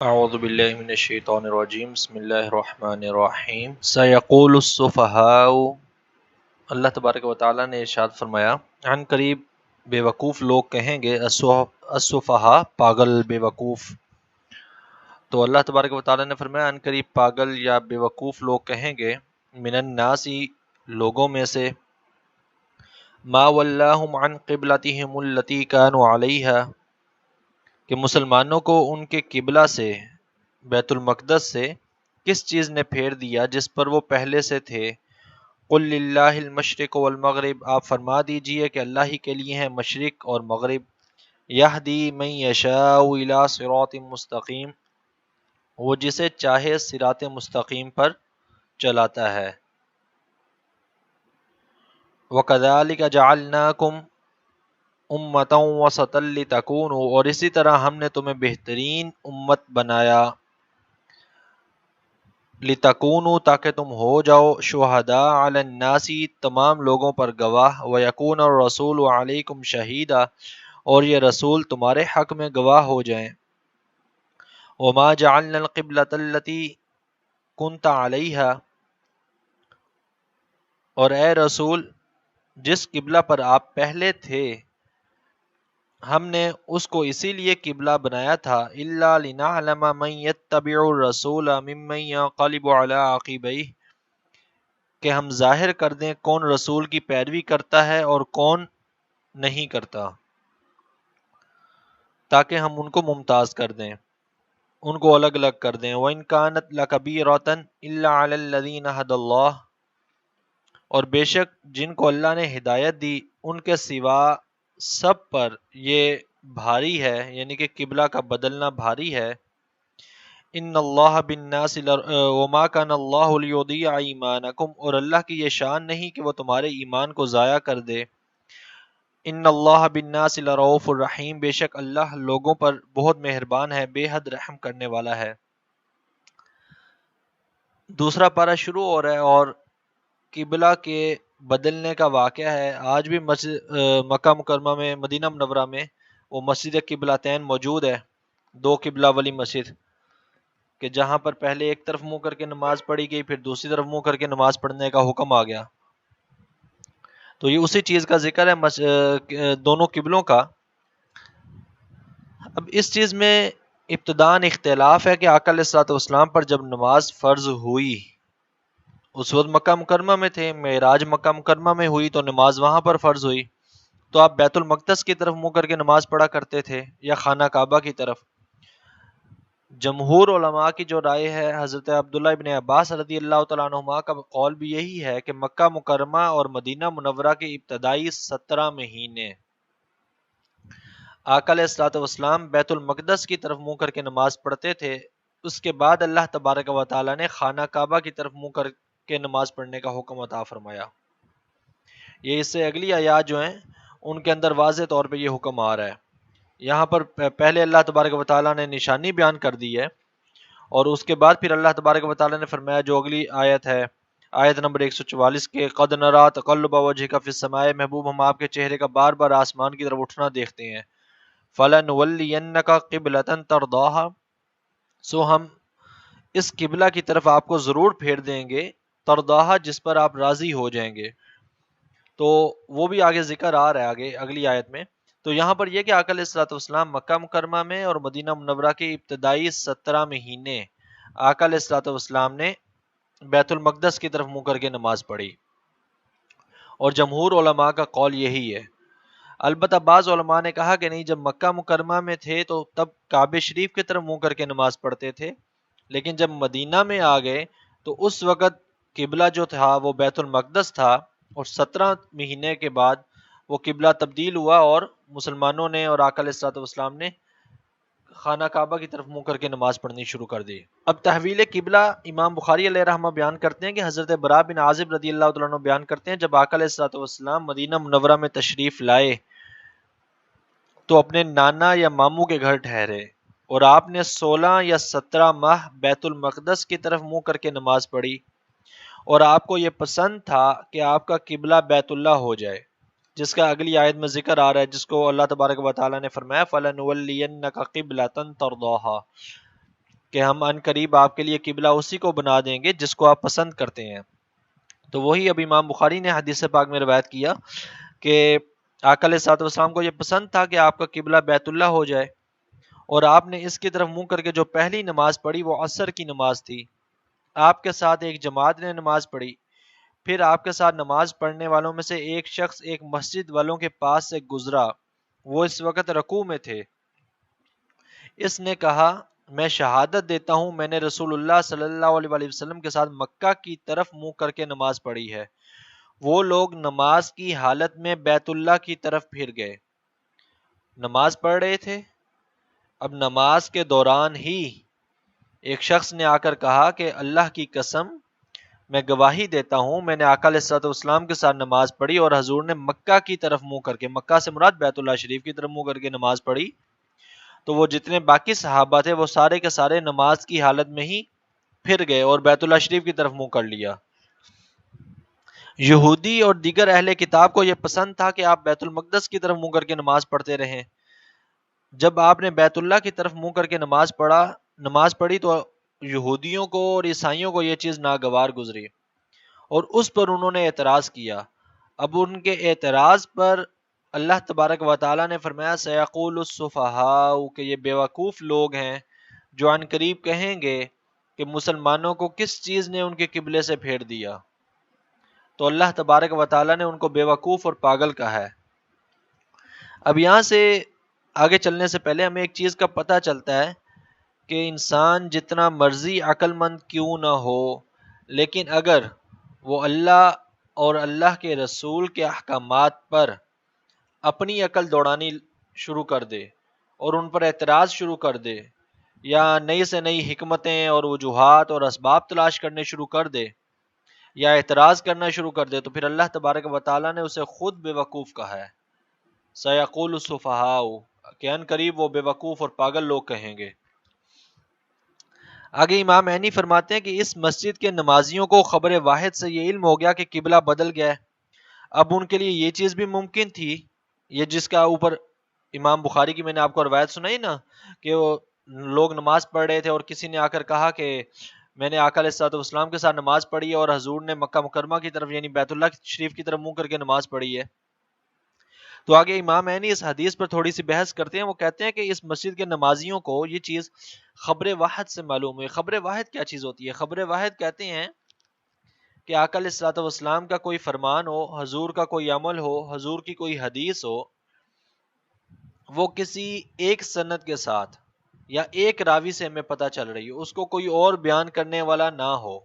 اعوذ باللہ من الشیطان الرجیم بسم اللہ الرحمن الرحیم سیقول السفہاء، اللہ تبارک و تعالیٰ نے ارشاد فرمایا عن قریب بے وقوف لوگ کہیں گے، السفہاء پاگل بے وقوف. تو اللہ تبارک و تعالیٰ نے فرمایا عن قریب پاگل یا بے وقوف لوگ کہیں گے، من الناس لوگوں میں سے، ما ولاہم عن قبلتہم التی کانوا علیہا کہ مسلمانوں کو ان کے قبلہ سے، بیت المقدس سے کس چیز نے پھیر دیا جس پر وہ پہلے سے تھے. قل للہ المشرق والمغرب، آپ فرما دیجئے کہ اللہ ہی کے لیے ہیں مشرق اور مغرب. یہدی من یشاء الی صراط مستقیم، وہ جسے چاہے صراط مستقیم پر چلاتا ہے. وَكَذَلِكَ جَعَلْنَاكُمْ أُمَّةً وَسَطًا لِتَكُونُوا، اور اسی طرح ہم نے تمہیں بہترین امت بنایا، لِتَكُونُوا تاکہ تم ہو جاؤ، شہداء علی الناس تمام لوگوں پر گواہ، وَيَكُونَ الرَّسُولُ عَلَيْكُمْ شَهِيدًا اور یہ رسول تمہارے حق میں گواہ ہو جائیں. وَمَا جَعَلْنَا الْقِبْلَةَ الَّتِي كُنْتَ عَلَيْهَا، اور اے رسول جس قبلہ پر آپ پہلے تھے ہم نے اس کو اسی لیے قبلہ بنایا تھا، الا لنعلم من يتبع الرسول ممن ينقلب على عقبیہ، کہ ہم ظاہر کر دیں کون رسول کی پیروی کرتا ہے اور کون نہیں کرتا، تاکہ ہم ان کو ممتاز کر دیں، ان کو الگ الگ کر دیں. وَإِن كَانَتْ لَكَبِيرَةً إِلَّا عَلَى الَّذِينَ هَدَى اللَّهُ، اور بے شک جن کو اللہ نے ہدایت دی ان کے سوا سب پر یہ بھاری ہے، یعنی کہ قبلہ کا بدلنا بھاری ہے. ان اللہ بالناس وما کان اللہ لیضیع ایمانکم، اور اللہ کی یہ شان نہیں کہ وہ تمہارے ایمان کو ضائع کر دے. ان اللہ بالناس لرؤوف الرحیم، بے شک اللہ لوگوں پر بہت مہربان ہے، بے حد رحم کرنے والا ہے. دوسرا پارہ شروع ہو رہا ہے اور قبلہ کے بدلنے کا واقعہ ہے. آج بھی مکہ مکرمہ میں، مدینہ منورہ میں وہ مسجد قبلتین موجود ہے، دو قبلہ والی مسجد، کہ جہاں پر پہلے ایک طرف منہ کر کے نماز پڑھی گئی، پھر دوسری طرف منہ کر کے نماز پڑھنے کا حکم آ گیا. تو یہ اسی چیز کا ذکر ہے، دونوں قبلوں کا. اب اس چیز میں ابتداً اختلاف ہے کہ آقا علیہ الصلوۃ والسلام پر جب نماز فرض ہوئی، اس وقت مکہ مکرمہ میں تھے، معراج مکہ مکرمہ میں ہوئی تو نماز وہاں پر فرض ہوئی، تو آپ بیت المقدس کی طرف منہ کر کے نماز پڑھا کرتے تھے یا خانہ کعبہ کی طرف. جمہور علماء کی جو رائے ہے، حضرت عبداللہ ابن عباس رضی اللہ تعالیٰ عنہما کا قول بھی یہی ہے کہ مکہ مکرمہ اور مدینہ منورہ کے ابتدائی 17 مہینے آقا علیہ الصلوۃ والسلام بیت المقدس کی طرف منہ کر کے نماز پڑھتے تھے. اس کے بعد اللہ تبارک و تعالیٰ نے خانہ کعبہ کی طرف منہ کر کے نماز پڑھنے کا حکم عطا فرمایا. یہ اس سے اگلی آیات جو ہیں ان کے اندر واضح طور پہ یہ حکم آ رہا ہے. یہاں پر پہلے اللہ تبارک و تعالیٰ نے نشانی بیان کر دی ہے، اور اس کے بعد پھر اللہ تبارک و تعالیٰ نے فرمایا، جو اگلی آیت ہے، آیت نمبر 144 کے، قد نرا تقلب وجهک فی السماء، محبوب ہم آپ کے چہرے کا بار بار آسمان کی طرف اٹھنا دیکھتے ہیں. فلنولینک قبلۃ ترضاها، سو ہم اس قبلہ کی طرف آپ کو ضرور پھیر دیں گے، ترضاها جس پر آپ راضی ہو جائیں گے. تو وہ بھی آگے ذکر آ رہا ہے آگے اگلی آیت میں. تو یہاں پر یہ کہ آقا علیہ الصلوۃ والسلام مکہ مکرمہ میں اور مدینہ منورہ کے ابتدائی 17 مہینے آقا علیہ الصلوۃ والسلام نے بیت المقدس کی طرف منہ کر کے نماز پڑھی، اور جمہور علماء کا قول یہی ہے. البتہ بعض علماء نے کہا کہ نہیں، جب مکہ مکرمہ میں تھے تو تب کعبہ شریف کی طرف منہ کر کے نماز پڑھتے تھے، لیکن جب مدینہ میں آ گئے تو اس وقت قبلہ جو تھا وہ بیت المقدس تھا، اور 17 مہینے کے بعد وہ قبلہ تبدیل ہوا اور مسلمانوں نے اور آقا علیہ الصلوۃ والسلام نے خانہ کعبہ کی طرف منہ کر کے نماز پڑھنی شروع کر دی. اب تحویل قبلہ امام بخاری علیہ رحمہ بیان کرتے ہیں کہ حضرت براء بن عازب رضی اللہ تعالیٰ عنہ بیان کرتے ہیں، جب آقا علیہ الصلوۃ والسلام مدینہ منورہ میں تشریف لائے تو اپنے نانا یا ماموں کے گھر ٹھہرے، اور آپ نے 16 یا 17 ماہ بیت المقدس کی طرف منہ کر کے نماز پڑھی، اور آپ کو یہ پسند تھا کہ آپ کا قبلہ بیت اللہ ہو جائے، جس کا اگلی آیت میں ذکر آ رہا ہے، جس کو اللہ تبارک و تعالیٰ نے فرمایا فَلَنُوَلِّيَنَّكَ قِبْلَةً تَرْضَاهَا. کہ ہم ان قریب آپ کے لیے قبلہ اسی کو بنا دیں گے جس کو آپ پسند کرتے ہیں۔ تو وہی اب امام بخاری نے حدیث پاک میں روایت کیا کہ آقا علیہ الصلوۃ والسلام کو یہ پسند تھا کہ آپ کا قبلہ بیت اللہ ہو جائے، اور آپ نے اس کی طرف منہ کر کے جو پہلی نماز پڑھی وہ عصر کی نماز تھی۔ آپ کے ساتھ ایک جماعت نے نماز پڑھی، پھر آپ کے ساتھ نماز پڑھنے والوں میں سے ایک شخص ایک مسجد والوں کے پاس سے گزرا، وہ اس وقت رکوع میں تھے۔ اس نے کہا میں شہادت دیتا ہوں میں نے رسول اللہ صلی اللہ علیہ وآلہ وسلم کے ساتھ مکہ کی طرف منہ کر کے نماز پڑھی ہے۔ وہ لوگ نماز کی حالت میں بیت اللہ کی طرف پھر گئے، نماز پڑھ رہے تھے، اب نماز کے دوران ہی ایک شخص نے آ کر کہا کہ اللہ کی قسم میں گواہی دیتا ہوں میں نے آقا علیہ الصلوۃ والسلام کے ساتھ نماز پڑھی اور حضور نے مکہ کی طرف منہ کر کے، مکہ سے مراد بیت اللہ شریف کی طرف منہ کر کے نماز پڑھی۔ تو وہ جتنے باقی صحابہ تھے وہ سارے کے سارے نماز کی حالت میں ہی پھر گئے اور بیت اللہ شریف کی طرف منہ کر لیا۔ یہودی اور دیگر اہل کتاب کو یہ پسند تھا کہ آپ بیت المقدس کی طرف منہ کر کے نماز پڑھتے رہیں۔ جب آپ نے بیت اللہ کی طرف منہ کر کے نماز پڑھی تو یہودیوں کو اور عیسائیوں کو یہ چیز ناگوار گزری اور اس پر انہوں نے اعتراض کیا۔ اب ان کے اعتراض پر اللہ تبارک و تعالیٰ نے فرمایا سیقول السفہاء کہ یہ بیوقوف لوگ ہیں جو عن قریب کہیں گے کہ مسلمانوں کو کس چیز نے ان کے قبلے سے پھیر دیا۔ تو اللہ تبارک و تعالیٰ نے ان کو بیوقوف اور پاگل کہا ہے۔ اب یہاں سے آگے چلنے سے پہلے ہمیں ایک چیز کا پتہ چلتا ہے کہ انسان جتنا مرضی عقل مند کیوں نہ ہو، لیکن اگر وہ اللہ اور اللہ کے رسول کے احکامات پر اپنی عقل دوڑانی شروع کر دے اور ان پر اعتراض شروع کر دے یا نئی سے نئی حکمتیں اور وجوہات اور اسباب تلاش کرنے شروع کر دے یا اعتراض کرنا شروع کر دے تو پھر اللہ تبارک و تعالیٰ نے اسے خود بے وقوف کہا ہے۔ سیقول السفہاء کہ ان قریب وہ بے وقوف اور پاگل لوگ کہیں گے۔ آگے امام عینی فرماتے ہیں کہ اس مسجد کے نمازیوں کو خبر واحد سے یہ علم ہو گیا کہ قبلہ بدل گیا ہے۔ اب ان کے لیے یہ چیز بھی ممکن تھی، یہ جس کا اوپر امام بخاری کی میں نے آپ کو روایت سنائی نا کہ وہ لوگ نماز پڑھ رہے تھے اور کسی نے آ کر کہا کہ میں نے آقا علیہ الصلوۃ والسلام کے ساتھ نماز پڑھی ہے اور حضور نے مکہ مکرمہ کی طرف یعنی بیت اللہ شریف کی طرف منہ کر کے نماز پڑھی ہے۔ تو آگے امام عینی اس حدیث پر تھوڑی سی بحث کرتے ہیں۔ وہ کہتے ہیں کہ اس مسجد کے نمازیوں کو یہ چیز خبر واحد سے معلوم ہوئی۔ خبر واحد کیا چیز ہوتی ہے؟ خبر واحد کہتے ہیں کہ آقا علیہ الصلوۃ والسلام کا کوئی فرمان ہو، حضور کا کوئی عمل ہو، حضور کی کوئی حدیث ہو، وہ کسی ایک سند کے ساتھ یا ایک راوی سے ہمیں پتہ چل رہی ہو، اس کو کوئی اور بیان کرنے والا نہ ہو۔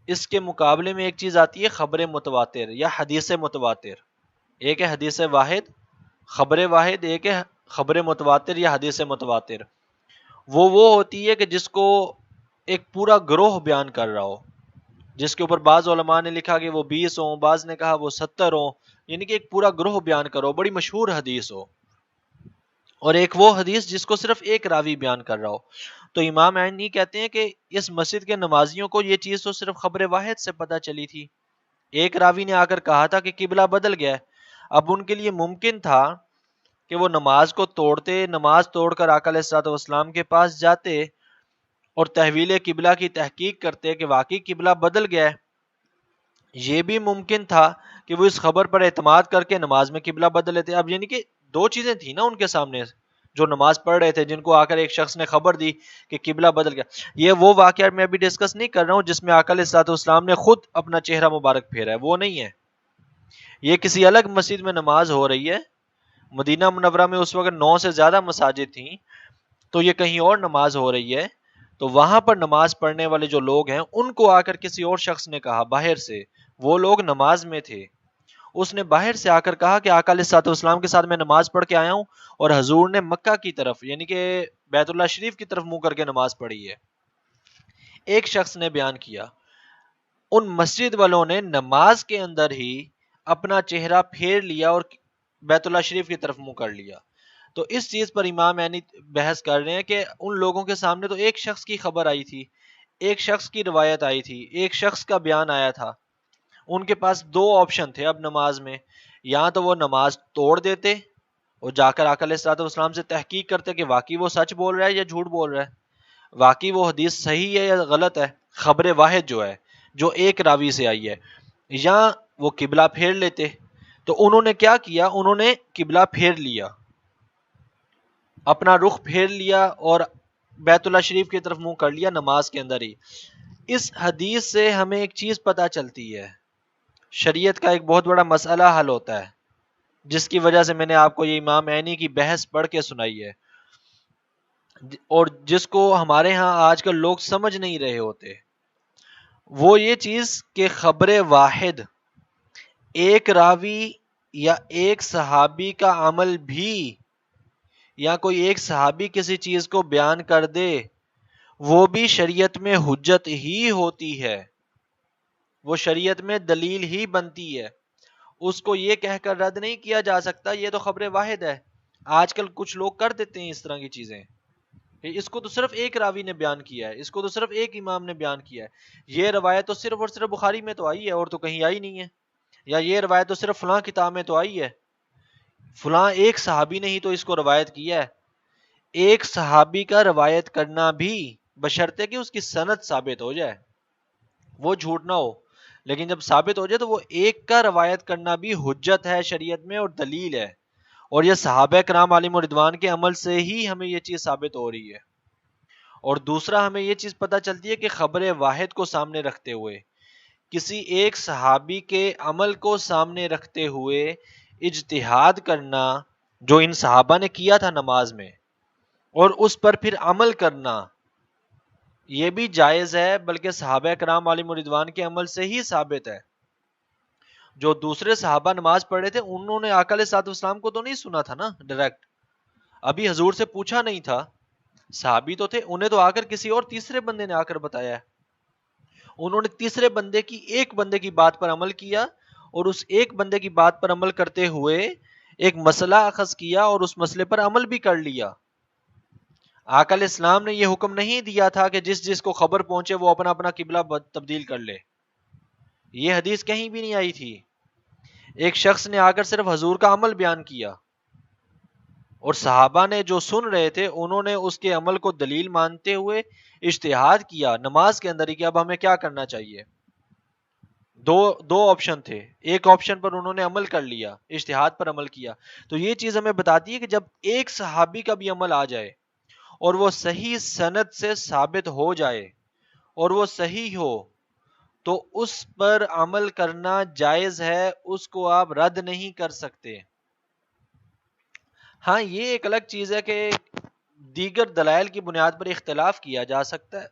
اس کے مقابلے میں ایک چیز آتی ہے خبر متواتر یا حدیث متواتر۔ ایک ہے حدیث واحد، خبر واحد، ایک ہے خبر متواتر یا حدیث متواتر۔ وہ ہوتی ہے کہ جس کو ایک پورا گروہ بیان کر رہا ہو، جس کے اوپر بعض علماء نے لکھا کہ وہ 20 ہوں، بعض نے کہا وہ 70 ہوں، یعنی کہ ایک پورا گروہ بیان کرو، بڑی مشہور حدیث ہو، اور ایک وہ حدیث جس کو صرف ایک راوی بیان کر رہا ہو۔ تو امام عینی کہتے ہیں کہ اس مسجد کے نمازیوں کو یہ چیز تو صرف خبر واحد سے پتہ چلی تھی، ایک راوی نے آ کر کہا تھا کہ قبلہ بدل گیا ہے۔ اب ان کے لیے ممکن تھا کہ وہ نماز کو توڑتے، نماز توڑ کر آقا علیہ الصلوۃ والسلام کے پاس جاتے اور تحویل قبلہ کی تحقیق کرتے کہ واقعی قبلہ بدل گیا ہے۔ یہ بھی ممکن تھا کہ وہ اس خبر پر اعتماد کر کے نماز میں قبلہ بدل لیتے۔ اب یعنی کہ دو چیزیں تھیں نا ان کے سامنے، جو نماز پڑھ رہے تھے، جن کو آ کر ایک شخص نے خبر دی کہ قبلہ بدل گیا۔ یہ وہ واقعہ میں ابھی ڈسکس نہیں کر رہا ہوں جس میں آقا علیہ الصلوۃ والسلام نے خود اپنا چہرہ مبارک پھیرا ہے، وہ نہیں ہے۔ یہ کسی الگ مسجد میں نماز ہو رہی ہے، مدینہ منورہ میں اس وقت 9 سے زیادہ مساجد تھیں، تو یہ کہیں اور نماز ہو رہی ہے، تو وہاں پر نماز پڑھنے والے جو لوگ ہیں ان کو آ کر کسی اور شخص نے کہا باہر سے، وہ لوگ نماز میں تھے، اس نے باہر سے آ کر کہا کہ آقا علیہ الصلوۃ والسلام کے ساتھ میں نماز پڑھ کے آیا ہوں اور حضور نے مکہ کی طرف یعنی کہ بیت اللہ شریف کی طرف منہ کر کے نماز پڑھی ہے۔ ایک شخص نے بیان کیا، ان مسجد والوں نے نماز کے اندر ہی اپنا چہرہ پھیر لیا اور بیت اللہ شریف کی طرف منہ کر لیا۔ تو اس چیز پر امام عینی بحث کر رہے ہیں کہ ان لوگوں کے سامنے تو ایک شخص کی خبر آئی تھی، ایک شخص کی روایت آئی تھی، ایک شخص کا بیان آیا تھا، ان کے پاس دو آپشن تھے اب نماز میں، یا تو وہ نماز توڑ دیتے اور جا کر آقا علیہ الصلوۃ والسلام سے تحقیق کرتے کہ واقعی وہ سچ بول رہا ہے یا جھوٹ بول رہا ہے، واقعی وہ حدیث صحیح ہے یا غلط ہے، خبر واحد جو ہے جو ایک راوی سے آئی ہے، یا وہ قبلہ پھیر لیتے. تو انہوں نے کیا کیا، انہوں نے قبلہ پھیر لیا، اپنا رخ پھیر لیا اور بیت اللہ شریف کی طرف منہ کر لیا نماز کے اندر ہی. اس حدیث سے ہمیں ایک چیز پتہ چلتی ہے، شریعت کا ایک بہت بڑا مسئلہ حل ہوتا ہے، جس کی وجہ سے میں نے آپ کو یہ امام عینی کی بحث پڑھ کے سنائی ہے، اور جس کو ہمارے ہاں آج کل لوگ سمجھ نہیں رہے ہوتے. وہ یہ چیز کہ خبر واحد ایک راوی یا ایک صحابی کا عمل بھی، یا کوئی ایک صحابی کسی چیز کو بیان کر دے، وہ بھی شریعت میں حجت ہی ہوتی ہے، وہ شریعت میں دلیل ہی بنتی ہے. اس کو یہ کہہ کر رد نہیں کیا جا سکتا یہ تو خبر واحد ہے. آج کل کچھ لوگ کر دیتے ہیں اس طرح کی چیزیں، اس کو تو صرف ایک راوی نے بیان کیا ہے، اس کو تو صرف ایک امام نے بیان کیا ہے، یہ روایت تو صرف اور صرف بخاری میں تو آئی ہے اور تو کہیں آئی نہیں ہے، یا یہ روایت تو صرف فلاں کتاب میں تو آئی ہے، فلاں ایک صحابی نے ہی تو اس کو روایت کیا ہے. ایک صحابی کا روایت کرنا بھی بشرطے کہ اس کی سند ثابت ہو جائے، وہ جھوٹ نہ ہو، لیکن جب ثابت ہو جائے تو وہ ایک کا روایت کرنا بھی حجت ہے شریعت میں اور دلیل ہے. اور یہ صحابہ کرام علیہم رضوان کے عمل سے ہی ہمیں یہ چیز ثابت ہو رہی ہے. اور دوسرا ہمیں یہ چیز پتہ چلتی ہے کہ خبر واحد کو سامنے رکھتے ہوئے، کسی ایک صحابی کے عمل کو سامنے رکھتے ہوئے اجتہاد کرنا جو ان صحابہ نے کیا تھا نماز میں، اور اس پر پھر عمل کرنا، یہ بھی جائز ہے، بلکہ صحابہ کرام علیہم رضوان کے عمل سے ہی ثابت ہے. جو دوسرے صحابہ نماز پڑھ رہے تھے انہوں نے آقا علیہ الصلوۃ والسلام کو تو نہیں سنا تھا نا ڈائریکٹ، ابھی حضور سے پوچھا نہیں تھا، صحابی تو تھے، انہیں تو آ کر کسی اور تیسرے بندے نے آ کر بتایا ہے. انہوں نے تیسرے بندے کی، ایک بندے کی بات پر عمل کیا، اور اس ایک بندے کی بات پر عمل کرتے ہوئے ایک مسئلہ اخذ کیا اور اس مسئلے پر عمل بھی کر لیا. آقا علیہ السلام نے یہ حکم نہیں دیا تھا کہ جس جس کو خبر پہنچے وہ اپنا اپنا قبلہ تبدیل کر لے، یہ حدیث کہیں بھی نہیں آئی تھی. ایک شخص نے آ کر صرف حضور کا عمل بیان کیا، اور صحابہ نے جو سن رہے تھے انہوں نے اس کے عمل کو دلیل مانتے ہوئے اجتہاد کیا نماز کے اندر ہی کہ اب ہمیں کیا کرنا چاہیے. دو آپشن تھے، ایک آپشن پر انہوں نے عمل کر لیا، اجتہاد پر عمل کیا. تو یہ چیز ہمیں بتاتی ہے کہ جب ایک صحابی کا بھی عمل آ جائے اور وہ صحیح سند سے ثابت ہو جائے اور وہ صحیح ہو تو اس پر عمل کرنا جائز ہے، اس کو آپ رد نہیں کر سکتے. ہاں یہ ایک الگ چیز ہے کہ دیگر دلائل کی بنیاد پر اختلاف کیا جا سکتا ہے،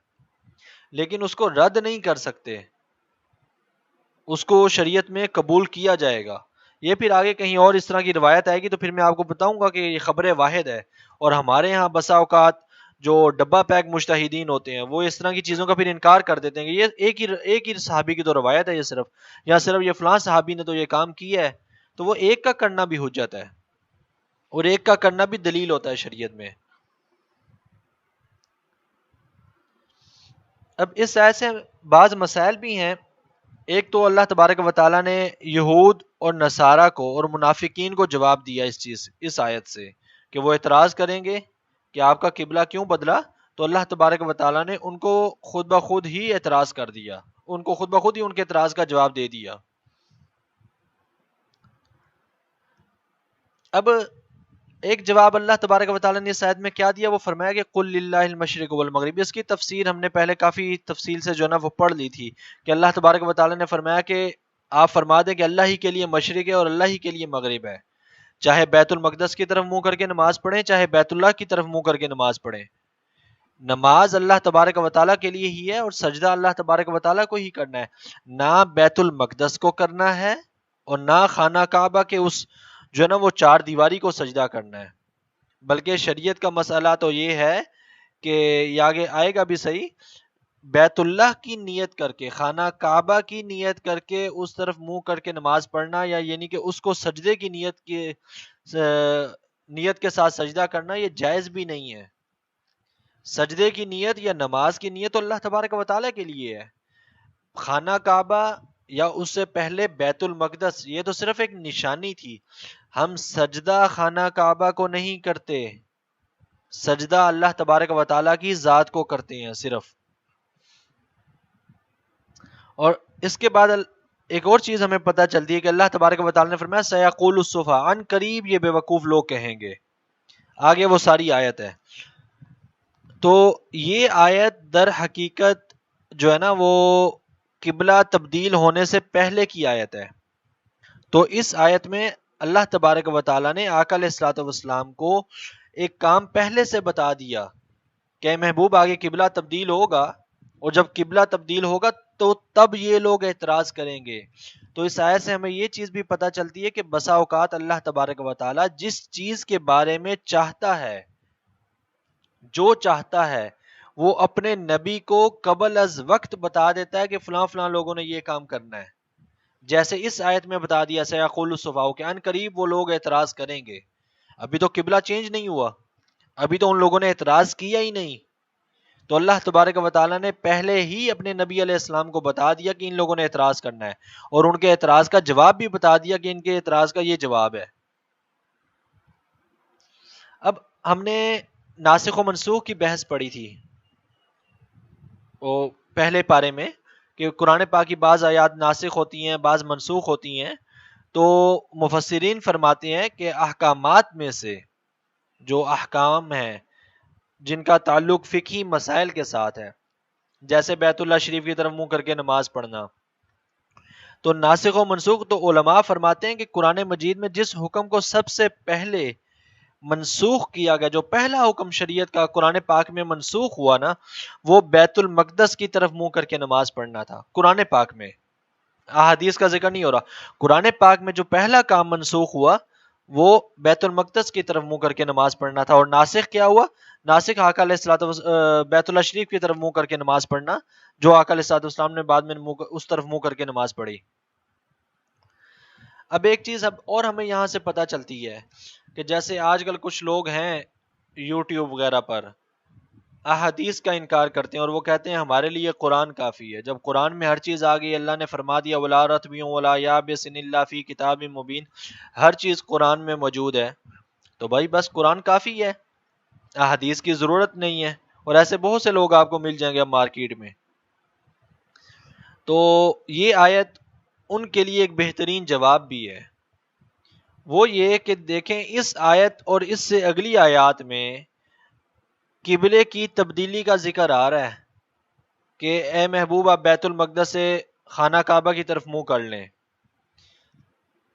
لیکن اس کو رد نہیں کر سکتے، اس کو شریعت میں قبول کیا جائے گا. یہ پھر آگے کہیں اور اس طرح کی روایت آئے گی تو پھر میں آپ کو بتاؤں گا کہ یہ خبر واحد ہے. اور ہمارے ہاں بسا اوقات جو ڈبہ پیک مجتہدین ہوتے ہیں وہ اس طرح کی چیزوں کا پھر انکار کر دیتے ہیں کہ یہ ایک ہی صحابی کی تو روایت ہے، یہ صرف یا صرف یہ فلاں صحابی نے تو یہ کام کیا ہے. تو وہ ایک کا کرنا بھی حجت ہے اور ایک کا کرنا بھی دلیل ہوتا ہے شریعت میں. اب اس آیت سے بعض مسائل بھی ہیں. ایک تو اللہ تبارک و تعالیٰ نے یہود اور نصارہ کو اور منافقین کو جواب دیا اس آیت سے کہ وہ اعتراض کریں گے کہ آپ کا قبلہ کیوں بدلا، تو اللہ تبارک و تعالیٰ نے ان کو خود بخود ہی اعتراض کر دیا، ان کو خود بخود ہی ان کے اعتراض کا جواب دے دیا. اب ایک جواب اللہ تبارک و تعالیٰ نے اس آیت میں کیا دیا، وہ فرمایا کہ قل للہ المشرق والمغرب. اس کی تفسیر ہم نے پہلے کافی تفصیل سے جو ہے نا وہ پڑھ لی تھی کہ اللہ تبارک و تعالیٰ نے فرمایا کہ آپ فرما دیں کہ اللہ ہی کے لیے مشرق ہے اور اللہ ہی کے لیے مغرب ہے، چاہے بیت المقدس کی طرف منہ کر کے نماز پڑھیں چاہے بیت اللہ کی طرف منہ کر کے نماز پڑھیں. نماز اللہ تبارک و تعالیٰ کے لیے ہی ہے اور سجدہ اللہ تبارک و تعالیٰ کو ہی کرنا ہے، نہ بیت المقدس کو کرنا ہے اور نہ خانہ کعبہ کے اس جو ہے نا وہ چار دیواری کو سجدہ کرنا ہے. بلکہ شریعت کا مسئلہ تو یہ ہے کہ یہ آگے آئے گا بھی صحیح، بیت اللہ کی نیت کر کے، خانہ کعبہ کی نیت کر کے اس طرف منہ کر کے نماز پڑھنا، یا یعنی کہ اس کو سجدے کی نیت کے ساتھ سجدہ کرنا، یہ جائز بھی نہیں ہے. سجدے کی نیت یا نماز کی نیت تو اللہ تبارک و تعالیٰ کے لیے ہے. خانہ کعبہ یا اس سے پہلے بیت المقدس یہ تو صرف ایک نشانی تھی، ہم سجدہ خانہ کعبہ کو نہیں کرتے، سجدہ اللہ تبارک و تعالیٰ کی ذات کو کرتے ہیں صرف. اور اس کے بعد ایک اور چیز ہمیں پتہ چلتی ہے کہ اللہ تبارک و تعالیٰ نے فرمایا سیقول السفہاء، ان قریب یہ بے وقوف لوگ کہیں گے. آگے وہ ساری آیت ہے. تو یہ آیت در حقیقت جو ہے نا وہ قبلہ تبدیل ہونے سے پہلے کی آیت ہے. تو اس آیت میں اللہ تبارک و تعالیٰ نے آقا علیہ الصلوۃ والسلام کو ایک کام پہلے سے بتا دیا کہ محبوب آگے قبلہ تبدیل ہوگا، اور جب قبلہ تبدیل ہوگا تو تب یہ لوگ اعتراض کریں گے. تو اس آیت سے ہمیں یہ چیز بھی پتہ چلتی ہے کہ بسا اوقات اللہ تبارک و تعالیٰ جس چیز کے بارے میں چاہتا ہے، جو چاہتا ہے، وہ اپنے نبی کو قبل از وقت بتا دیتا ہے کہ فلاں فلاں لوگوں نے یہ کام کرنا ہے. جیسے اس آیت میں بتا دیا سیقول السفہاء کہ ان قریب وہ لوگ اعتراض کریں گے. ابھی تو قبلہ چینج نہیں ہوا، ابھی تو ان لوگوں نے اعتراض کیا ہی نہیں. تو اللہ تبارک و تعالیٰ نے پہلے ہی اپنے نبی علیہ السلام کو بتا دیا کہ ان لوگوں نے اعتراض کرنا ہے، اور ان کے اعتراض کا جواب بھی بتا دیا کہ ان کے اعتراض کا یہ جواب ہے. اب ہم نے ناسخ و منسوخ کی بحث پڑھی تھی وہ پہلے پارے میں، کہ قرآن پاک کی بعض آیات ناسخ ہوتی ہیں، بعض منسوخ ہوتی ہیں. تو مفسرین فرماتے ہیں کہ احکامات میں سے جو احکام ہیں جن کا تعلق فقہی مسائل کے ساتھ ہے، جیسے بیت اللہ شریف کی طرف منہ کر کے نماز پڑھنا، تو ناسخ و منسوخ تو علماء فرماتے ہیں کہ قرآن مجید میں جس حکم کو سب سے پہلے منسوخ کیا گیا، جو پہلا حکم شریعت کا قرآن پاک میں منسوخ ہوا نا، وہ بیت المقدس کی طرف منہ کر کے نماز پڑھنا تھا. قرآن پاک میں، احادیث کا ذکر نہیں ہو رہا، قرآن پاک میں جو پہلا کام منسوخ ہوا وہ بیت المقدس کی طرف منہ کر کے نماز پڑھنا تھا. اور ناسخ کیا ہوا؟ ناسخ آقا علیہ الصلوۃ بیت اللہ شریف کی طرف منہ کر کے نماز پڑھنا، جو آقا علیہ الصلوۃ والسلام نے بعد میں اس طرف منہ کر کے نماز پڑھی. اب ایک چیز اب اور ہمیں یہاں سے پتہ چلتی ہے کہ جیسے آج کل کچھ لوگ ہیں یوٹیوب وغیرہ پر احادیث کا انکار کرتے ہیں، اور وہ کہتے ہیں ہمارے لیے قرآن کافی ہے. جب قرآن میں ہر چیز آ گئی، اللہ نے فرما دیا وَلَا رَطْبٍ وَلَا يَابِسٍ إِلَّا فِي كِتَابٍ مُبِينٍ، ہر چیز قرآن میں موجود ہے، تو بھائی بس قرآن کافی ہے، احادیث کی ضرورت نہیں ہے. اور ایسے بہت سے لوگ آپ کو مل جائیں گے اب مارکیٹ میں. تو یہ آیت ان کے لیے ایک بہترین جواب بھی ہے. وہ یہ کہ دیکھیں اس آیت اور اس سے اگلی آیات میں قبلے کی تبدیلی کا ذکر آ رہا ہے کہ اے محبوب آپ بیت المقدس سے خانہ کعبہ کی طرف منہ کر لیں.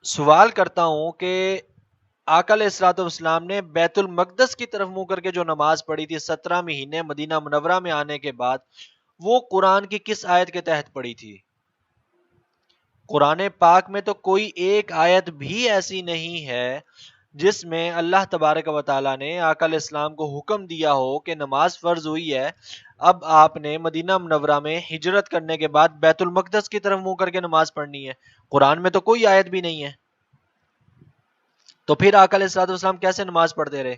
سوال کرتا ہوں کہ آقا علیہ الصلوۃ والسلام نے بیت المقدس کی طرف منہ کر کے جو نماز پڑھی تھی 17 مہینے مدینہ منورہ میں آنے کے بعد، وہ قرآن کی کس آیت کے تحت پڑھی تھی؟ قرآن پاک میں تو کوئی ایک آیت بھی ایسی نہیں ہے جس میں اللہ تبارک و تعالیٰ نے آقا علیہ السلام کو حکم دیا ہو کہ نماز فرض ہوئی ہے، اب آپ نے مدینہ منورہ میں ہجرت کرنے کے بعد بیت المقدس کی طرف منہ کر کے نماز پڑھنی ہے. قرآن میں تو کوئی آیت بھی نہیں ہے. تو پھر آقا علیہ الصلوۃ والسلام کیسے نماز پڑھتے رہے؟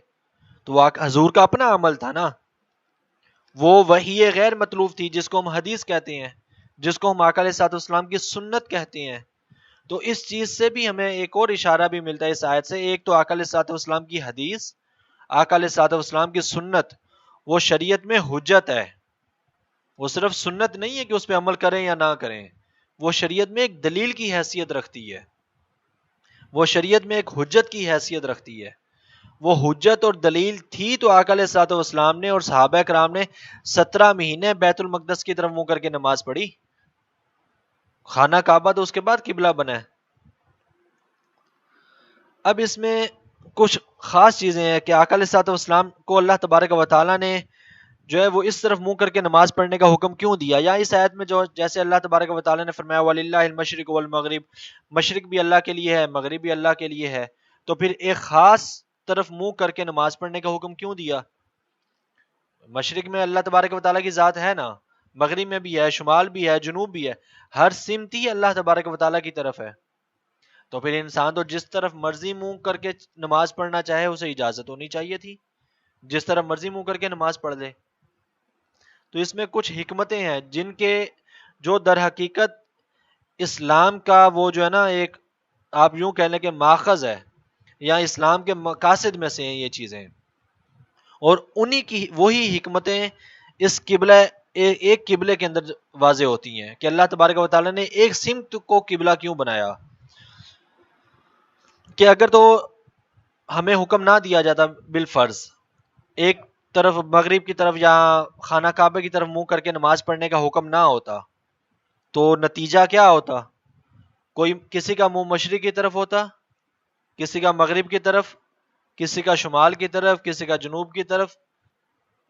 تو وہ حضور کا اپنا عمل تھا نا، وہ وحی غیر مطلوب تھی جس کو ہم حدیث کہتے ہیں، جس کو ہم آقا علیہ الصلوۃ والسلام کی سنت کہتے ہیں. تو اس چیز سے بھی ہمیں ایک اور اشارہ بھی ملتا ہے اس آیت سے. ایک تو آقا علیہ الصلوۃ والسلام کی حدیث، آقا علیہ الصلوۃ والسلام کی سنت، وہ شریعت میں حجت ہے. وہ صرف سنت نہیں ہے کہ اس پہ عمل کریں یا نہ کریں، وہ شریعت میں ایک دلیل کی حیثیت رکھتی ہے، وہ شریعت میں ایک حجت کی حیثیت رکھتی ہے. وہ حجت اور دلیل تھی تو آقا علیہ الصلوۃ والسلام نے اور صحابہ کرام نے 17 مہینے بیت المقدس کی طرف منہ کر کے نماز پڑھی. خانہ کعبہ تو اس کے بعد قبلہ بنا ہے. اب اس میں کچھ خاص چیزیں ہیں کہ آقا علیہ الصلوۃ والسلام کو اللہ تبارک و تعالیٰ نے جو ہے وہ اس طرف منہ کر کے نماز پڑھنے کا حکم کیوں دیا؟ یا اس آیت میں جو جیسے اللہ تبارک و تعالیٰ نے فرمایا وَلِلَّهِ الْمَشْرِقُ وَالْمَغْرِبُ، مشرق بھی اللہ کے لیے ہے، مغرب بھی اللہ کے لیے ہے، تو پھر ایک خاص طرف منہ کر کے نماز پڑھنے کا حکم کیوں دیا؟ مشرق میں اللہ تبارک و تعالیٰ کی ذات ہے نا، مغرب میں بھی ہے، شمال بھی ہے، جنوب بھی ہے، ہر سمت ہی اللہ تبارک و تعالیٰ کی طرف ہے. تو پھر انسان تو جس طرف مرضی منہ کر کے نماز پڑھنا چاہے اسے اجازت ہونی چاہیے تھی، جس طرف مرضی منہ کر کے نماز پڑھ لے. تو اس میں کچھ حکمتیں ہیں جن کے جو در حقیقت اسلام کا وہ جو ہے نا ایک آپ یوں کہہ لیں کہ ماخذ ہے، یا اسلام کے مقاصد میں سے ہیں یہ چیزیں، اور انہی کی وہی حکمتیں اس قبلہ ایک قبلے کے اندر واضح ہوتی ہیں کہ اللہ تبارک و تعالیٰ نے ایک سمت کو قبلہ کیوں بنایا. کہ اگر تو ہمیں حکم نہ دیا جاتا بالفرض ایک طرف مغرب کی طرف یا خانہ کعبہ کی طرف منہ کر کے نماز پڑھنے کا حکم نہ ہوتا تو نتیجہ کیا ہوتا؟ کوئی کسی کا منہ مشرق کی طرف ہوتا، کسی کا مغرب کی طرف، کسی کا شمال کی طرف، کسی کا جنوب کی طرف.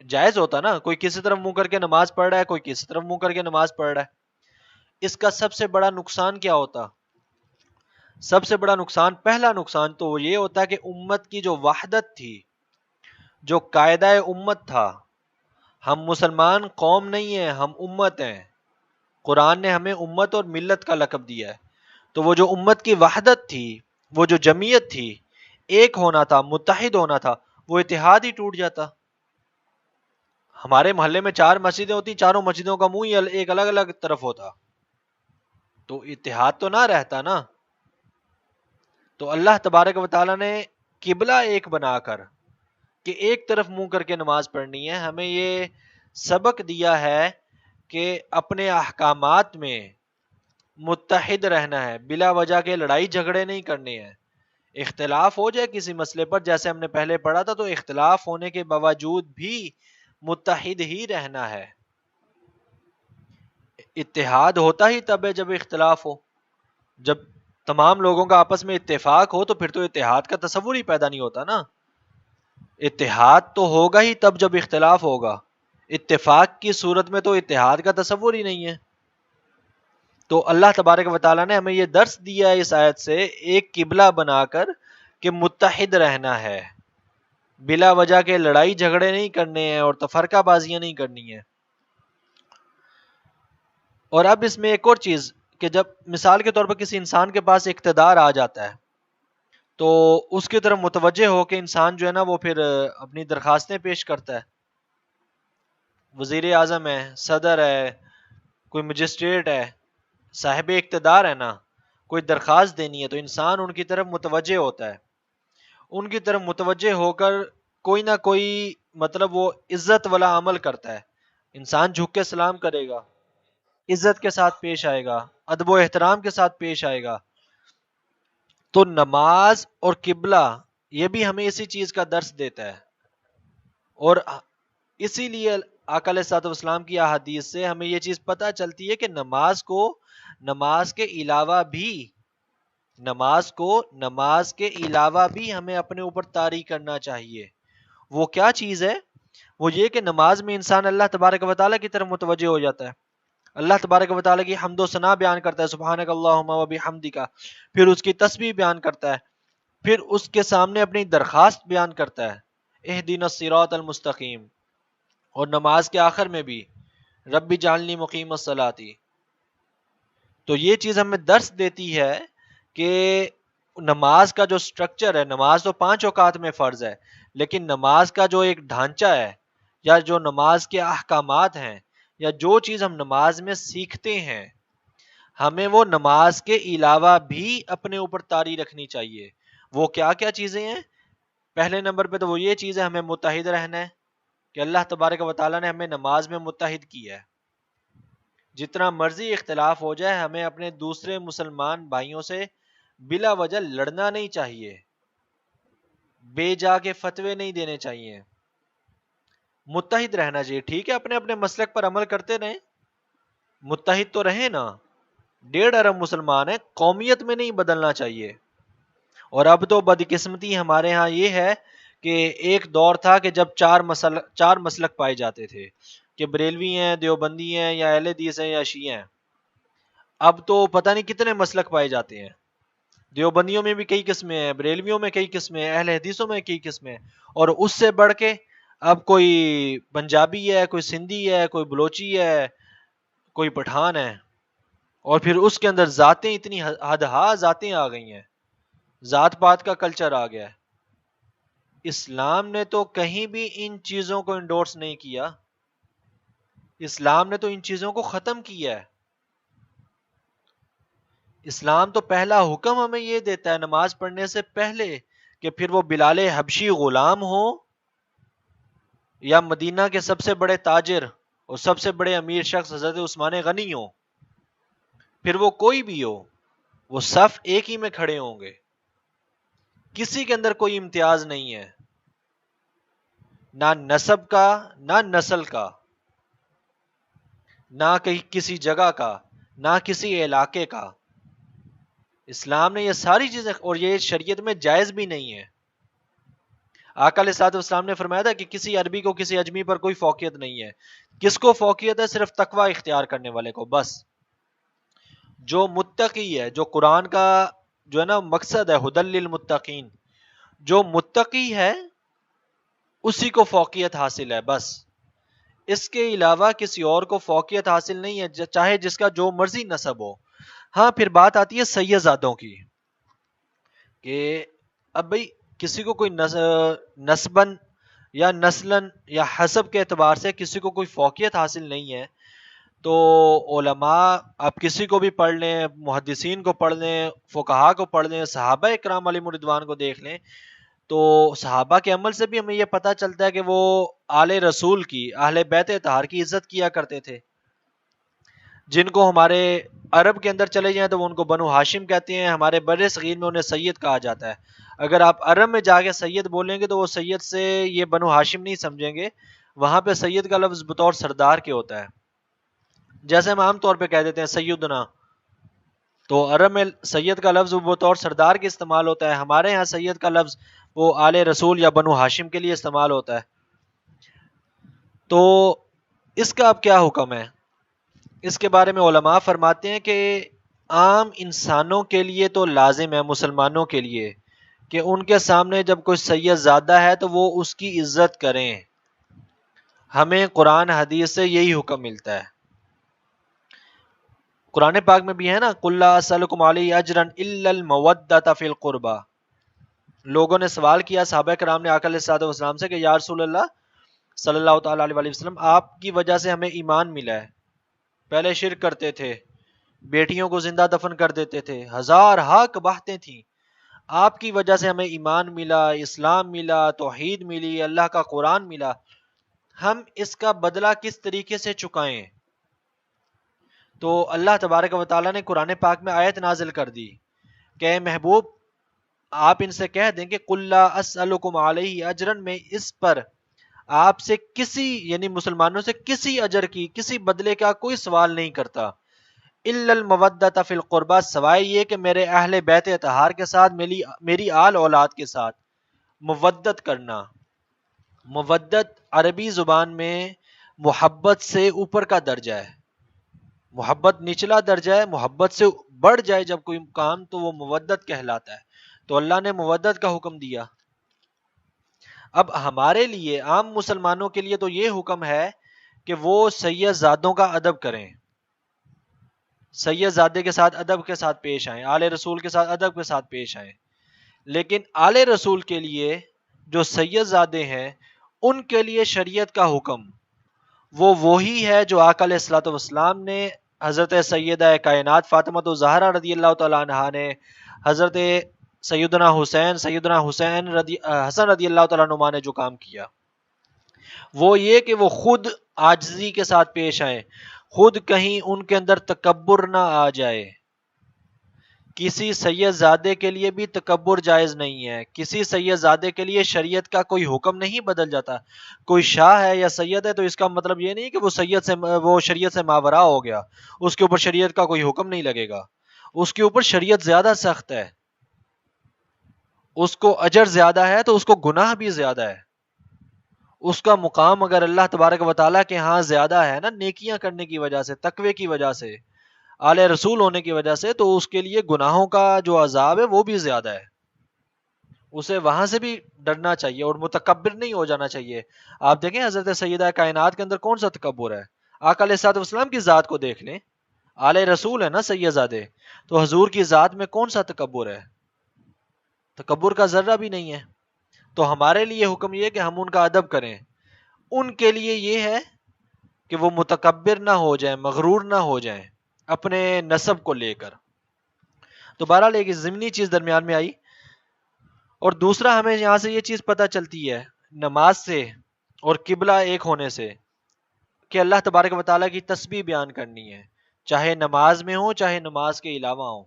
جائز ہوتا نا، کوئی کسی طرف منہ کر کے نماز پڑھ رہا ہے، کوئی کسی طرف منہ کر کے نماز پڑھ رہا ہے. اس کا سب سے بڑا نقصان کیا ہوتا؟ سب سے بڑا نقصان، پہلا نقصان تو یہ ہوتا ہے کہ امت کی جو وحدت تھی، جو قاعدہ امت تھا، ہم مسلمان قوم نہیں ہیں، ہم امت ہیں. قرآن نے ہمیں امت اور ملت کا لقب دیا ہے. تو وہ جو امت کی وحدت تھی، وہ جو جمعیت تھی، ایک ہونا تھا، متحد ہونا تھا، وہ اتحاد ہی ٹوٹ جاتا. ہمارے محلے میں 4 مسجدیں ہوتی، چاروں مسجدوں کا منہ ہی ایک الگ الگ طرف ہوتا، تو اتحاد تو نہ رہتا نا. تو اللہ تبارک و تعالیٰ نے قبلہ ایک بنا کر کہ ایک طرف منہ کر کے نماز پڑھنی ہے، ہمیں یہ سبق دیا ہے کہ اپنے احکامات میں متحد رہنا ہے، بلا وجہ کے لڑائی جھگڑے نہیں کرنے ہیں. اختلاف ہو جائے کسی مسئلے پر، جیسے ہم نے پہلے پڑھا تھا، تو اختلاف ہونے کے باوجود بھی متحد ہی رہنا ہے. اتحاد ہوتا ہی تب ہے جب اختلاف ہو. جب تمام لوگوں کا آپس میں اتفاق ہو تو پھر تو اتحاد کا تصور ہی پیدا نہیں ہوتا نا. اتحاد تو ہوگا ہی تب جب اختلاف ہوگا. اتفاق کی صورت میں تو اتحاد کا تصور ہی نہیں ہے. تو اللہ تبارک و تعالیٰ نے ہمیں یہ درس دیا ہے اس آیت سے، ایک قبلہ بنا کر کہ متحد رہنا ہے، بلا وجہ کے لڑائی جھگڑے نہیں کرنے ہیں اور تفرقہ بازیاں نہیں کرنی ہیں. اور اب اس میں ایک اور چیز کہ جب مثال کے طور پر کسی انسان کے پاس اقتدار آ جاتا ہے تو اس کی طرف متوجہ ہو کے انسان جو ہے نا وہ پھر اپنی درخواستیں پیش کرتا ہے. وزیر اعظم ہے، صدر ہے، کوئی مجسٹریٹ ہے، صاحب اقتدار ہے نا، کوئی درخواست دینی ہے تو انسان ان کی طرف متوجہ ہوتا ہے. ان کی طرف متوجہ ہو کر کوئی نہ کوئی مطلب وہ عزت والا عمل کرتا ہے. انسان جھک کے سلام کرے گا، عزت کے ساتھ پیش آئے گا، ادب و احترام کے ساتھ پیش آئے گا. تو نماز اور قبلہ یہ بھی ہمیں اسی چیز کا درس دیتا ہے. اور اسی لیے آقا علیہ الصلوۃ والسلام کی احادیث سے ہمیں یہ چیز پتہ چلتی ہے کہ نماز کے علاوہ بھی ہمیں اپنے اوپر طاری کرنا چاہیے. وہ کیا چیز ہے؟ وہ یہ کہ نماز میں انسان اللہ تبارک و تعالیٰ کی طرف متوجہ ہو جاتا ہے، اللہ تبارک و تعالیٰ کی حمد و ثنا بیان کرتا ہے، سبحانک اللہم و بحمدک، پھر اس کی تسبیح بیان کرتا ہے، پھر اس کے سامنے اپنی درخواست بیان کرتا ہے، اہدنا الصراط المستقیم. اور نماز کے آخر میں بھی رب اجعلنی مقیم الصلاۃ. تو یہ چیز ہمیں درس دیتی ہے کہ نماز کا جو سٹرکچر ہے، نماز تو 5 اوقات میں فرض ہے، لیکن نماز کا جو ایک ڈھانچہ ہے یا جو نماز کے احکامات ہیں یا جو چیز ہم نماز میں سیکھتے ہیں، ہمیں وہ نماز کے علاوہ بھی اپنے اوپر طاری رکھنی چاہیے. وہ کیا کیا چیزیں ہیں؟ پہلے نمبر پہ تو وہ یہ چیز ہے ہمیں متحد رہنا ہے کہ اللہ تبارک و تعالیٰ نے ہمیں نماز میں متحد کیا ہے. جتنا مرضی اختلاف ہو جائے ہمیں اپنے دوسرے مسلمان بھائیوں سے بلا وجہ لڑنا نہیں چاہیے، بے جا کے فتوے نہیں دینے چاہیے، متحد رہنا چاہیے. ٹھیک ہے اپنے اپنے مسلک پر عمل کرتے رہیں، متحد تو رہیں نا. 1.5 ارب مسلمان ہیں، قومیت میں نہیں بدلنا چاہیے. اور اب تو بدقسمتی ہمارے ہاں یہ ہے کہ ایک دور تھا کہ جب 4 مسلک پائے جاتے تھے کہ بریلوی ہیں، دیوبندی ہیں، یا اہل حدیث ہیں، یا شیعہ ہیں. اب تو پتہ نہیں کتنے مسلک پائے جاتے ہیں. دیوبندیوں میں بھی کئی قسمیں ہیں، بریلویوں میں کئی قسمیں ہیں، اہل حدیثوں میں کئی قسمیں ہیں، اور اس سے بڑھ کے اب کوئی پنجابی ہے، کوئی سندھی ہے، کوئی بلوچی ہے، کوئی پٹھان ہے. اور پھر اس کے اندر ذاتیں اتنی حدہا ذاتیں آ گئی ہیں، ذات پات کا کلچر آ گیا ہے. اسلام نے تو کہیں بھی ان چیزوں کو انڈورس نہیں کیا، اسلام نے تو ان چیزوں کو ختم کیا ہے. اسلام تو پہلا حکم ہمیں یہ دیتا ہے نماز پڑھنے سے پہلے کہ پھر وہ بلال حبشی غلام ہو یا مدینہ کے سب سے بڑے تاجر اور سب سے بڑے امیر شخص حضرت عثمان غنی ہوں، پھر وہ کوئی بھی ہو، وہ صف ایک ہی میں کھڑے ہوں گے، کسی کے اندر کوئی امتیاز نہیں ہے، نہ نسب کا، نہ نسل کا، نہ کسی جگہ کا، نہ کسی علاقے کا۔ اسلام نے یہ ساری چیزیں، اور یہ شریعت میں جائز بھی نہیں ہے۔ آقا علیہ الصلوۃ والسلام نے فرمایا تھا کہ کسی عربی کو کسی اجمی پر کوئی فوقیت نہیں ہے۔ کس کو فوقیت ہے؟ صرف تقوی اختیار کرنے والے کو، بس۔ جو متقی ہے، جو قرآن کا جو ہے نا مقصد ہے ھدی للمتقین، جو متقی ہے اسی کو فوقیت حاصل ہے، بس۔ اس کے علاوہ کسی اور کو فوقیت حاصل نہیں ہے، چاہے جس کا جو مرضی نسب ہو۔ ہاں پھر بات آتی ہے سید زادوں کی، کہ اب بھئی کسی کو کوئی نسبن یا نسلن یا حسب کے اعتبار سے کسی کو کوئی فوقیت حاصل نہیں ہے، تو علماء آپ کسی کو بھی پڑھ لیں، محدثین کو پڑھ لیں، فقہا کو پڑھ لیں، صحابہ اکرام علیہم رضوان کو دیکھ لیں، تو صحابہ کے عمل سے بھی ہمیں یہ پتہ چلتا ہے کہ وہ آل رسول کی، اہل بیت اطہار کی عزت کیا کرتے تھے۔ جن کو ہمارے عرب کے اندر چلے جائیں تو وہ ان کو بنو ہاشم کہتے ہیں، ہمارے بر صغیر میں انہیں سید کہا جاتا ہے۔ اگر آپ عرب میں جا کے سید بولیں گے تو وہ سید سے یہ بنو ہاشم نہیں سمجھیں گے، وہاں پہ سید کا لفظ بطور سردار کے ہوتا ہے، جیسے ہم عام طور پہ کہہ دیتے ہیں سیدنا، تو عرب میں سید کا لفظ بطور سردار کے استعمال ہوتا ہے، ہمارے ہاں سید کا لفظ وہ آل رسول یا بنو ہاشم کے لیے استعمال ہوتا ہے۔ تو اس کا اب کیا حکم ہے؟ اس کے بارے میں علماء فرماتے ہیں کہ عام انسانوں کے لیے تو لازم ہے، مسلمانوں کے لیے، کہ ان کے سامنے جب کوئی سید زادہ ہے تو وہ اس کی عزت کریں۔ ہمیں قرآن حدیث سے یہی حکم ملتا ہے۔ قرآن پاک میں بھی ہے نا، قُل لَا أَسْأَلُكُمْ عَلَيْهِ أَجْرًا إِلَّا الْمَوَدَّةَ فِي الْقُرْبَى۔ لوگوں نے سوال کیا صحابہ کرام نے آقا علیہ الصلوۃ والسلام سے کہ یا رسول اللہ صلی اللہ تعالیٰ علیہ وسلم، آپ کی وجہ سے ہمیں ایمان ملا ہے، پہلے شرک کرتے تھے، بیٹیوں کو زندہ دفن کر دیتے تھے، ہزار ہاک بہتیں تھیں، آپ کی وجہ سے ہمیں ایمان ملا، اسلام ملا، توحید ملی، اللہ کا قرآن ملا، ہم اس کا بدلہ کس طریقے سے چکائیں؟ تو اللہ تبارک و تعالیٰ نے قرآن پاک میں آیت نازل کر دی کہ اے محبوب آپ ان سے کہہ دیں کہ قُل لَا أَسْأَلُكُمْ عَلَيْهِ أَجْرًا، میں اس پر آپ سے کسی، یعنی مسلمانوں سے کسی اجر کی، کسی بدلے کا کوئی سوال نہیں کرتا، إِلَّا الْمَوَدَّةَ فِي الْقُرْبَى، سوائے یہ کہ میرے اہل بیت اطہار کے ساتھ، میری آل اولاد کے ساتھ مودت کرنا۔ مودت عربی زبان میں محبت سے اوپر کا درجہ ہے، محبت نچلا درجہ ہے، محبت سے بڑھ جائے جب کوئی کام تو وہ مودت کہلاتا ہے، تو اللہ نے مودت کا حکم دیا۔ اب ہمارے لیے عام مسلمانوں کے لیے تو یہ حکم ہے کہ وہ سید زادوں کا ادب کریں، سید زادے کے ساتھ ادب کے ساتھ پیش آئیں، آل رسول کے ساتھ ادب کے ساتھ پیش آئیں، لیکن آل رسول کے لیے جو سید زادے ہیں ان کے لیے شریعت کا حکم وہ وہی ہے جو آقا علیہ الصلوۃ والسلام نے حضرت سیدہ کائنات فاطمہ الزہرا رضی اللہ تعالیٰ عنہا نے، حضرت سیدنا حسین حسن رضی اللہ تعالیٰ عنہ نے جو کام کیا، وہ یہ کہ وہ خود عاجزی کے ساتھ پیش آئیں، خود کہیں ان کے اندر تکبر نہ آ جائے۔ کسی سید زادے کے لیے بھی تکبر جائز نہیں ہے، کسی سید زادے کے لیے شریعت کا کوئی حکم نہیں بدل جاتا۔ کوئی شاہ ہے یا سید ہے تو اس کا مطلب یہ نہیں کہ وہ شریعت سے ماورا ہو گیا، اس کے اوپر شریعت کا کوئی حکم نہیں لگے گا، اس کے اوپر شریعت زیادہ سخت ہے، اس کو اجر زیادہ ہے تو اس کو گناہ بھی زیادہ ہے، اس کا مقام اگر اللہ تبارک و تعالیٰ کے ہاں زیادہ ہے نا، نیکیاں کرنے کی وجہ سے، تقوی کی وجہ سے، آل رسول ہونے کی وجہ سے، تو اس کے لیے گناہوں کا جو عذاب ہے وہ بھی زیادہ ہے، اسے وہاں سے بھی ڈرنا چاہیے اور متکبر نہیں ہو جانا چاہیے۔ آپ دیکھیں حضرت سیدہ کائنات کے اندر کون سا تکبر ہے؟ آقا علیہ الصلوۃ والسلام کی ذات کو دیکھ لیں، آل رسول ہے نا سید زادے، تو حضور کی ذات میں کون سا تکبر ہے؟ تکبر کا ذرہ بھی نہیں ہے۔ تو ہمارے لیے حکم یہ کہ ہم ان کا ادب کریں، ان کے لیے یہ ہے کہ وہ متکبر نہ ہو جائیں، مغرور نہ ہو جائیں اپنے نسب کو لے کر۔ تو بہرحال ایک ضمنی چیز درمیان میں آئی، اور دوسرا ہمیں یہاں سے یہ چیز پتہ چلتی ہے نماز سے اور قبلہ ایک ہونے سے کہ اللہ تبارک و تعالیٰ کی تسبیح بیان کرنی ہے، چاہے نماز میں ہو چاہے نماز کے علاوہ ہو.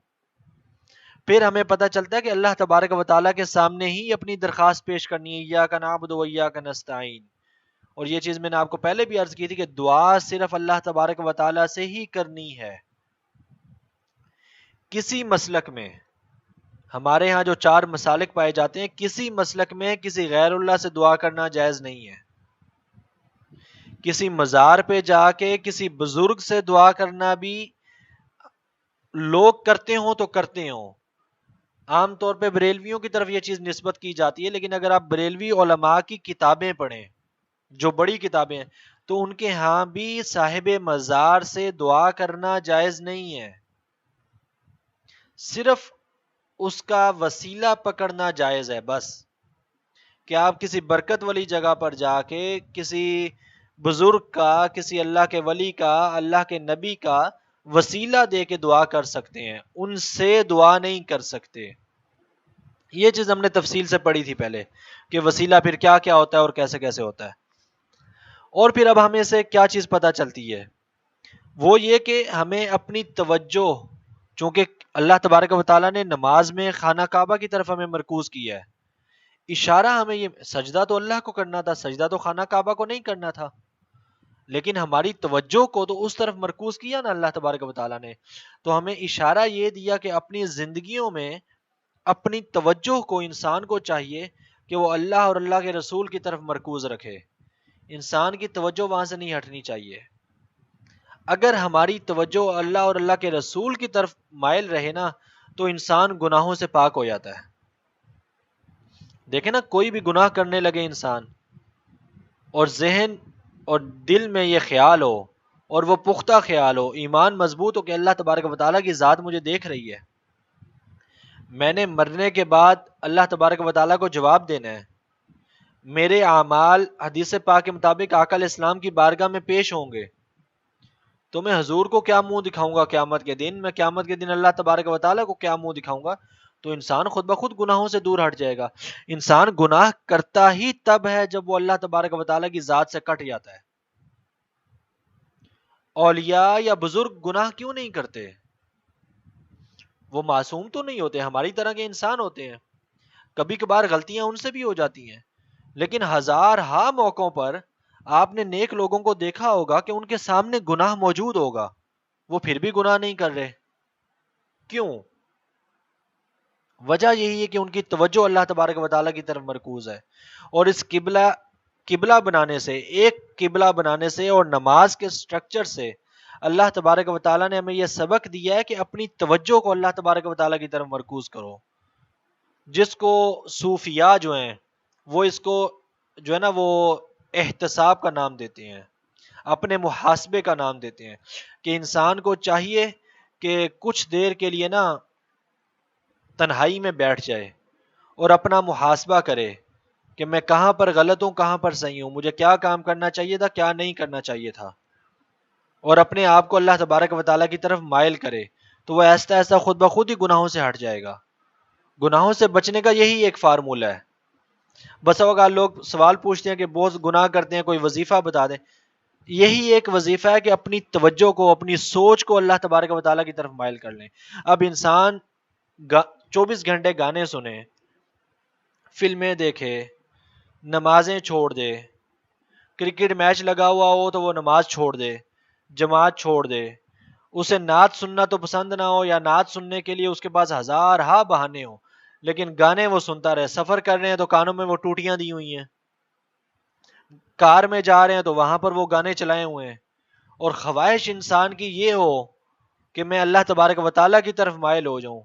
پھر ہمیں پتہ چلتا ہے کہ اللہ تبارک و تعالیٰ کے سامنے ہی اپنی درخواست پیش کرنی ہے، ایاک نعبد و ایاک نستعین. اور یہ چیز میں نے آپ کو پہلے بھی عرض کی تھی کہ دعا صرف اللہ تبارک و تعالیٰ سے ہی کرنی ہے. کسی مسلک میں، ہمارے ہاں جو 4 مسالک پائے جاتے ہیں، کسی مسلک میں کسی غیر اللہ سے دعا کرنا جائز نہیں ہے. کسی مزار پہ جا کے کسی بزرگ سے دعا کرنا بھی لوگ کرتے ہوں تو کرتے ہوں. عام طور پہ بریلویوں کی طرف یہ چیز نسبت کی جاتی ہے، لیکن اگر آپ بریلوی علماء کی کتابیں پڑھیں جو بڑی کتابیں ہیں تو ان کے ہاں بھی صاحب مزار سے دعا کرنا جائز نہیں ہے. صرف اس کا وسیلہ پکڑنا جائز ہے بس، کہ آپ کسی برکت والی جگہ پر جا کے کسی بزرگ کا، کسی اللہ کے ولی کا، اللہ کے نبی کا وسیلہ دے کے دعا کر سکتے ہیں، ان سے دعا نہیں کر سکتے. یہ چیز ہم نے تفصیل سے پڑھی تھی پہلے کہ وسیلہ پھر کیا کیا ہوتا ہے اور کیسے کیسے ہوتا ہے. اور پھر اب ہمیں سے کیا چیز پتہ چلتی ہے، وہ یہ کہ ہمیں اپنی توجہ، چونکہ اللہ تبارک و تعالیٰ نے نماز میں خانہ کعبہ کی طرف ہمیں مرکوز کیا ہے، اشارہ ہمیں یہ، سجدہ تو اللہ کو کرنا تھا، سجدہ تو خانہ کعبہ کو نہیں کرنا تھا، لیکن ہماری توجہ کو تو اس طرف مرکوز کیا نا اللہ تبارک و تعالیٰ نے. تو ہمیں اشارہ یہ دیا کہ اپنی زندگیوں میں اپنی توجہ کو، انسان کو چاہیے کہ وہ اللہ اور اللہ کے رسول کی طرف مرکوز رکھے. انسان کی توجہ وہاں سے نہیں ہٹنی چاہیے. اگر ہماری توجہ اللہ اور اللہ کے رسول کی طرف مائل رہے نا تو انسان گناہوں سے پاک ہو جاتا ہے. دیکھیں نا، کوئی بھی گناہ کرنے لگے انسان اور ذہن اور دل میں یہ خیال ہو اور وہ پختہ خیال ہو، ایمان مضبوط ہو کہ اللہ تبارک و تعالیٰ کی ذات مجھے دیکھ رہی ہے، میں نے مرنے کے بعد اللہ تبارک و تعالیٰ کو جواب دینا ہے، میرے اعمال حدیث پاک کے مطابق آقا علیہ السلام کی بارگاہ میں پیش ہوں گے، تو میں حضور کو کیا منہ دکھاؤں گا قیامت کے دن؟ میں قیامت کے دن اللہ تبارک و تعالیٰ کو کیا منہ دکھاؤں گا؟ تو انسان خود بخود گناہوں سے دور ہٹ جائے گا. انسان گناہ کرتا ہی تب ہے جب وہ اللہ تبارک و تعالیٰ کی ذات سے کٹ جاتا ہے. اولیاء یا بزرگ گناہ کیوں نہیں کرتے؟ وہ معصوم تو نہیں ہوتے، ہماری طرح کے انسان ہوتے ہیں، کبھی کبھار غلطیاں ان سے بھی ہو جاتی ہیں، لیکن ہزار ہا موقعوں پر آپ نے نیک لوگوں کو دیکھا ہوگا کہ ان کے سامنے گناہ موجود ہوگا، وہ پھر بھی گناہ نہیں کر رہے. کیوں؟ وجہ یہی ہے کہ ان کی توجہ اللہ تبارک و تعالیٰ کی طرف مرکوز ہے. اور اس قبلہ بنانے سے، ایک قبلہ بنانے سے اور نماز کے سٹرکچر سے اللہ تبارک و تعالیٰ نے ہمیں یہ سبق دیا ہے کہ اپنی توجہ کو اللہ تبارک و تعالیٰ کی طرف مرکوز کرو. جس کو صوفیاء جو ہیں وہ اس کو جو ہے نا وہ احتساب کا نام دیتے ہیں، اپنے محاسبے کا نام دیتے ہیں، کہ انسان کو چاہیے کہ کچھ دیر کے لیے نا تنہائی میں بیٹھ جائے اور اپنا محاسبہ کرے کہ میں کہاں پر غلط ہوں، کہاں پر صحیح ہوں، مجھے کیا کام کرنا چاہیے تھا، کیا نہیں کرنا چاہیے تھا، اور اپنے آپ کو اللہ تبارک و تعالیٰ کی طرف مائل کرے. تو وہ ایسا ایسا خود بخود ہی گناہوں سے ہٹ جائے گا. گناہوں سے بچنے کا یہی ایک فارمولہ ہے. بس اوقات لوگ سوال پوچھتے ہیں کہ بہت گناہ کرتے ہیں، کوئی وظیفہ بتا دیں. یہی ایک وظیفہ ہے کہ اپنی توجہ کو، اپنی سوچ کو اللہ تبارک و تعالیٰ کی طرف مائل کر لیں. اب انسان 24 گھنٹے گانے سنے، فلمیں دیکھے، نمازیں چھوڑ دے، کرکٹ میچ لگا ہوا ہو تو وہ نماز چھوڑ دے، جماعت چھوڑ دے، اسے نعت سننا تو پسند نہ ہو یا نعت سننے کے لیے اس کے پاس ہزار ہا بہانے ہوں، لیکن گانے وہ سنتا رہے. سفر کر رہے ہیں تو کانوں میں وہ ٹوٹیاں دی ہوئی ہیں، کار میں جا رہے ہیں تو وہاں پر وہ گانے چلائے ہوئے ہیں، اور خواہش انسان کی یہ ہو کہ میں اللہ تبارک و تعالیٰ کی طرف مائل ہو جاؤں،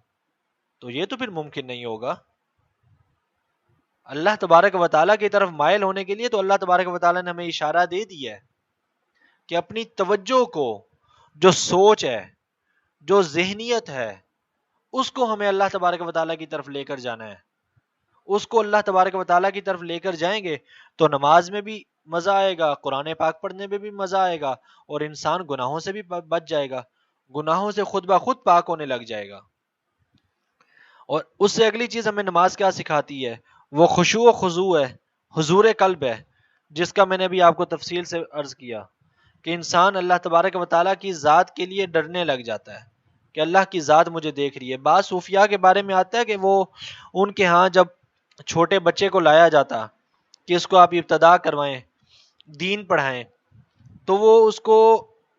تو یہ تو پھر ممکن نہیں ہوگا. اللہ تبارک و تعالیٰ کی طرف مائل ہونے کے لیے تو اللہ تبارک و تعالیٰ نے ہمیں اشارہ دے دیا ہے کہ اپنی توجہ کو، جو سوچ ہے، جو ذہنیت ہے، اس کو ہمیں اللہ تبارک و تعالیٰ کی طرف لے کر جانا ہے. اس کو اللہ تبارک و تعالیٰ کی طرف لے کر جائیں گے تو نماز میں بھی مزہ آئے گا، قرآن پاک پڑھنے میں بھی مزہ آئے گا، اور انسان گناہوں سے بھی بچ جائے گا، گناہوں سے خود بخود پاک ہونے لگ جائے گا. اور اس سے اگلی چیز ہمیں نماز کیا سکھاتی ہے؟ وہ خشوع و خضوع ہے، حضور قلب ہے. جس کا میں نے ابھی آپ کو تفصیل سے عرض کیا کہ انسان اللہ تبارک و تعالیٰ کی ذات کے لیے ڈرنے لگ جاتا ہے کہ اللہ کی ذات مجھے دیکھ رہی ہے۔ بعض صوفیاء کے بارے میں آتا ہے کہ وہ ان کے ہاں جب چھوٹے بچے کو لایا جاتا کہ اس کو آپ ابتدا کروائیں، دین پڑھائیں، تو وہ اس کو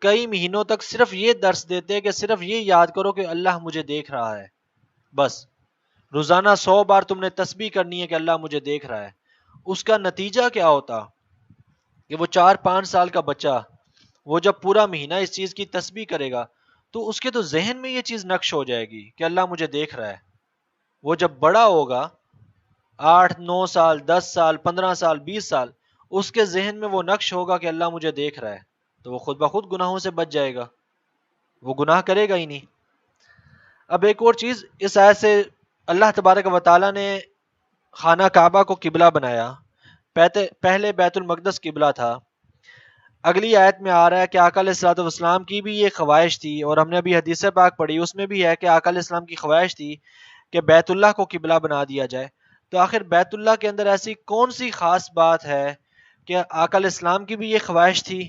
کئی مہینوں تک صرف یہ درس دیتے کہ صرف یہ یاد کرو کہ اللہ مجھے دیکھ رہا ہے، بس روزانہ 100 بار تم نے تسبیح کرنی ہے کہ اللہ مجھے دیکھ رہا ہے۔ اس کا نتیجہ کیا ہوتا کہ وہ 4-5 سال کا بچہ وہ جب پورا مہینہ اس چیز کی تسبیح کرے گا تو اس کے تو ذہن میں یہ چیز نقش ہو جائے گی کہ اللہ مجھے دیکھ رہا ہے۔ وہ جب بڑا ہوگا 8-9 سال 10 سال 15 سال 20 سال، اس کے ذہن میں وہ نقش ہوگا کہ اللہ مجھے دیکھ رہا ہے، تو وہ خود بخود گناہوں سے بچ جائے گا، وہ گناہ کرے گا ہی نہیں۔ اب ایک اور چیز اس آیت سے، اللہ تبارک و تعالیٰ نے خانہ کعبہ کو قبلہ بنایا، پہلے بیت المقدس قبلہ تھا۔ اگلی آیت میں آ رہا ہے کہ آقا علیہ الصلوۃ والسلام کی بھی یہ خواہش تھی، اور ہم نے ابھی حدیث پاک پڑھی اس میں بھی ہے کہ آقا علیہ السلام کی خواہش تھی کہ بیت اللہ کو قبلہ بنا دیا جائے۔ تو آخر بیت اللہ کے اندر ایسی کون سی خاص بات ہے کہ آقا علیہ السلام کی بھی یہ خواہش تھی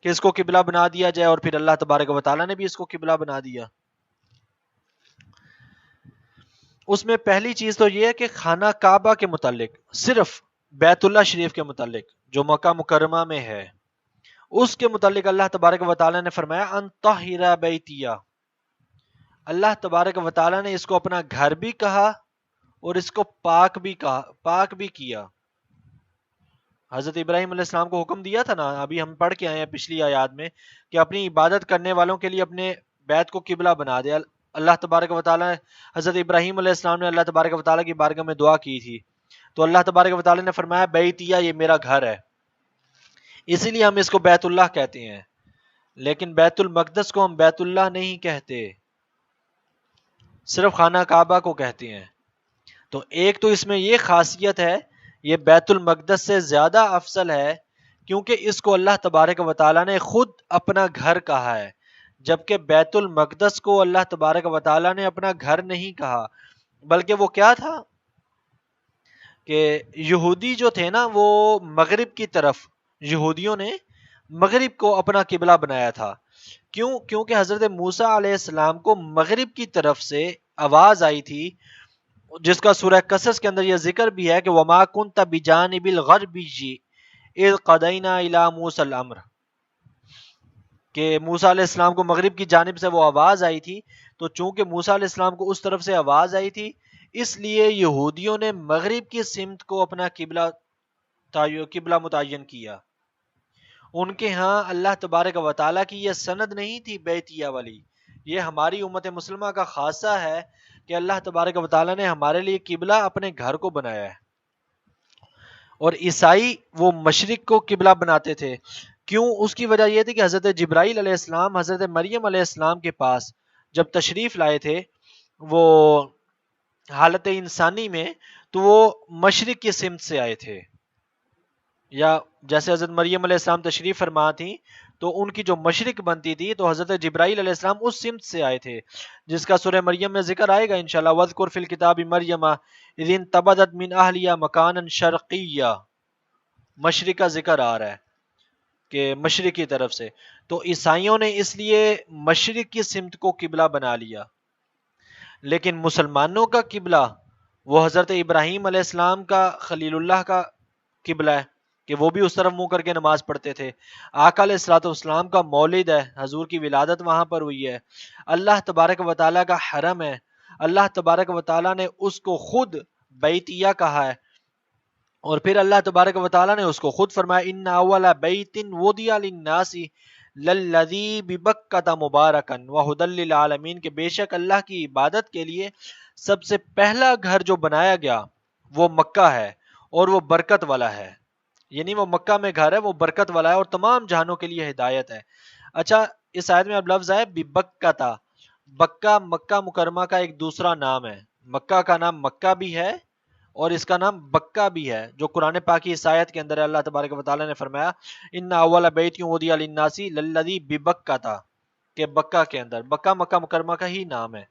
کہ اس کو قبلہ بنا دیا جائے، اور پھر اللہ تبارک و تعالیٰ نے بھی اس کو قبلہ بنا دیا؟ اس میں پہلی چیز تو یہ ہے کہ خانہ کعبہ کے متعلق، صرف بیت اللہ شریف کے متعلق جو مکہ مکرمہ میں ہے، اس کے متعلق اللہ تبارک و تعالیٰ نے فرمایا ان طہر بیتیا، اللہ تبارک و تعالیٰ نے اس کو اپنا گھر بھی کہا اور اس کو پاک بھی کہا، پاک بھی کیا۔ حضرت ابراہیم علیہ السلام کو حکم دیا تھا نا، ابھی ہم پڑھ کے آئے ہیں پچھلی آیات میں، کہ اپنی عبادت کرنے والوں کے لیے اپنے بیت کو قبلہ بنا دے۔ اللہ تبارک و تعالیٰ، حضرت ابراہیم علیہ السلام نے اللہ تبارک و تعالیٰ کی بارگاہ میں دعا کی تھی، تو اللہ تبارک و تعالیٰ نے فرمایا بیتیا، یہ میرا گھر ہے، اسی لیے ہم اس کو بیت اللہ کہتے ہیں، لیکن بیت المقدس کو ہم بیت اللہ نہیں کہتے، صرف خانہ کعبہ کو کہتے ہیں۔ تو ایک تو اس میں یہ خاصیت ہے، یہ بیت المقدس سے زیادہ افضل ہے کیونکہ اس کو اللہ تبارک و تعالیٰ نے خود اپنا گھر کہا ہے، جبکہ بیت المقدس کو اللہ تبارک و تعالیٰ نے اپنا گھر نہیں کہا، بلکہ وہ کیا تھا کہ یہودی جو تھے نا، وہ مغرب کی طرف، یہودیوں نے مغرب کو اپنا قبلہ بنایا تھا۔ کیونکہ حضرت موسیٰ علیہ السلام کو مغرب کی طرف سے آواز آئی تھی، جس کا سورہ قصص کے اندر یہ ذکر بھی ہے کہ وَمَا كُنْتَ بِجَانِبِ الْغَرْبِيِّ اِذْ قَضَيْنَا إِلَىٰ مُوسَى الْأَمْرَ، کہ موسیٰ علیہ السلام کو مغرب کی جانب سے وہ آواز آئی تھی، تو چونکہ موسیٰ علیہ السلام کو اس طرف سے آواز آئی تھی، اس لیے یہودیوں نے مغرب کی سمت کو اپنا قبلہ متعین کیا۔ ان کے ہاں اللہ تبارک و تعالیٰ کی یہ سند نہیں تھی بیتیہ والی، یہ ہماری امت مسلمہ کا خاصہ ہے کہ اللہ تبارک و تعالیٰ نے ہمارے لیے قبلہ اپنے گھر کو بنایا ہے۔ اور عیسائی وہ مشرق کو قبلہ بناتے تھے، کیوں؟ اس کی وجہ یہ تھی کہ حضرت جبرائیل علیہ السلام حضرت مریم علیہ السلام کے پاس جب تشریف لائے تھے وہ حالت انسانی میں، تو وہ مشرق کی سمت سے آئے تھے، یا جیسے حضرت مریم علیہ السلام تشریف فرما تھی تو ان کی جو مشرق بنتی تھی، تو حضرت جبرائیل علیہ السلام اس سمت سے آئے تھے، جس کا سورہ مریم میں ذکر آئے گا انشاءاللہ۔ وَاذْكُرْ فِي الْكِتَابِ مَرْيَمَ إِذِ انتَبَذَتْ مِنْ أَهْلِهَا مَكَانًا شَرْقِيًّا، مشرق کا ذکر آ رہا ہے کہ مشرق کی طرف سے، تو عیسائیوں نے اس لیے مشرق کی سمت کو قبلہ بنا لیا، لیکن مسلمانوں کا قبلہ وہ حضرت ابراہیم علیہ السلام کا خلیل اللہ کا قبلہ ہے کہ وہ بھی اس طرف منہ کر کے نماز پڑھتے تھے۔ آقا علیہ الصلوۃ والسلام کا مولد ہے، حضور کی ولادت وہاں پر ہوئی ہے، اللہ تبارک و تعالیٰ کا حرم ہے، اللہ تبارک و تعالیٰ نے اس کو خود بیتیہ کہا ہے، اور پھر اللہ تبارک و تعالیٰ نے اس کو خود فرمایا ان اول بیت وضع للناس للذی ببکۃ مبارکا وہدی للعالمین، کہ بے شک اللہ کی عبادت کے لیے سب سے پہلا گھر جو بنایا گیا وہ مکہ ہے، اور وہ برکت والا ہے، یعنی وہ مکہ میں گھر ہے، وہ برکت والا ہے اور تمام جہانوں کے لیے ہدایت ہے۔ اچھا، اس آیت میں اب لفظ ہے ببکۃ، بکہ مکہ مکرمہ کا ایک دوسرا نام ہے، مکہ کا نام مکہ بھی ہے اور اس کا نام بکہ بھی ہے، جو قرآن پاک کی اس آیت کے اندر اللہ تبارک و تعالیٰ نے فرمایا ان اول بیت وضع للناس للذی ببکۃ، کہ بکہ کے اندر، بکہ مکہ مکرمہ کا ہی نام ہے۔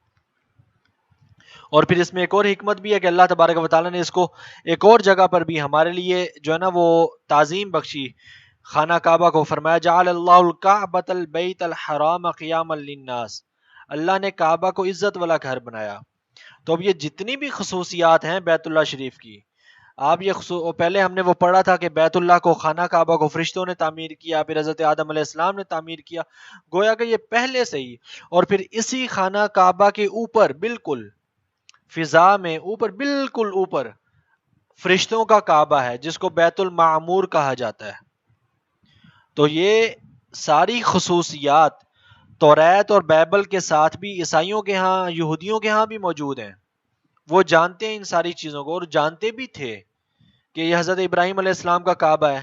اور پھر اس میں ایک اور حکمت بھی ہے کہ اللہ تبارک و تعالیٰ نے اس کو ایک اور جگہ پر بھی ہمارے لیے جو ہے نا وہ تعظیم بخشی خانہ کعبہ کو. فرمایا جعل اللہ الکعبۃ البیت الحرام قیاما للناس، اللہ نے کعبہ کو عزت والا گھر بنایا. تو اب یہ جتنی بھی خصوصیات ہیں بیت اللہ شریف کی، آپ یہ پہلے ہم نے وہ پڑھا تھا کہ بیت اللہ کو، خانہ کعبہ کو فرشتوں نے تعمیر کیا، پھر حضرت آدم علیہ السلام نے تعمیر کیا. گویا کہ یہ پہلے سے ہی، اور پھر اسی خانہ کعبہ کے اوپر بالکل فضا میں اوپر بالکل اوپر فرشتوں کا کعبہ ہے جس کو بیت المعمور کہا جاتا ہے. تو یہ ساری خصوصیات توریت اور بائبل کے ساتھ بھی عیسائیوں کے ہاں، یہودیوں کے ہاں بھی موجود ہیں. وہ جانتے ہیں ان ساری چیزوں کو، اور جانتے بھی تھے کہ یہ حضرت ابراہیم علیہ السلام کا کعبہ ہے،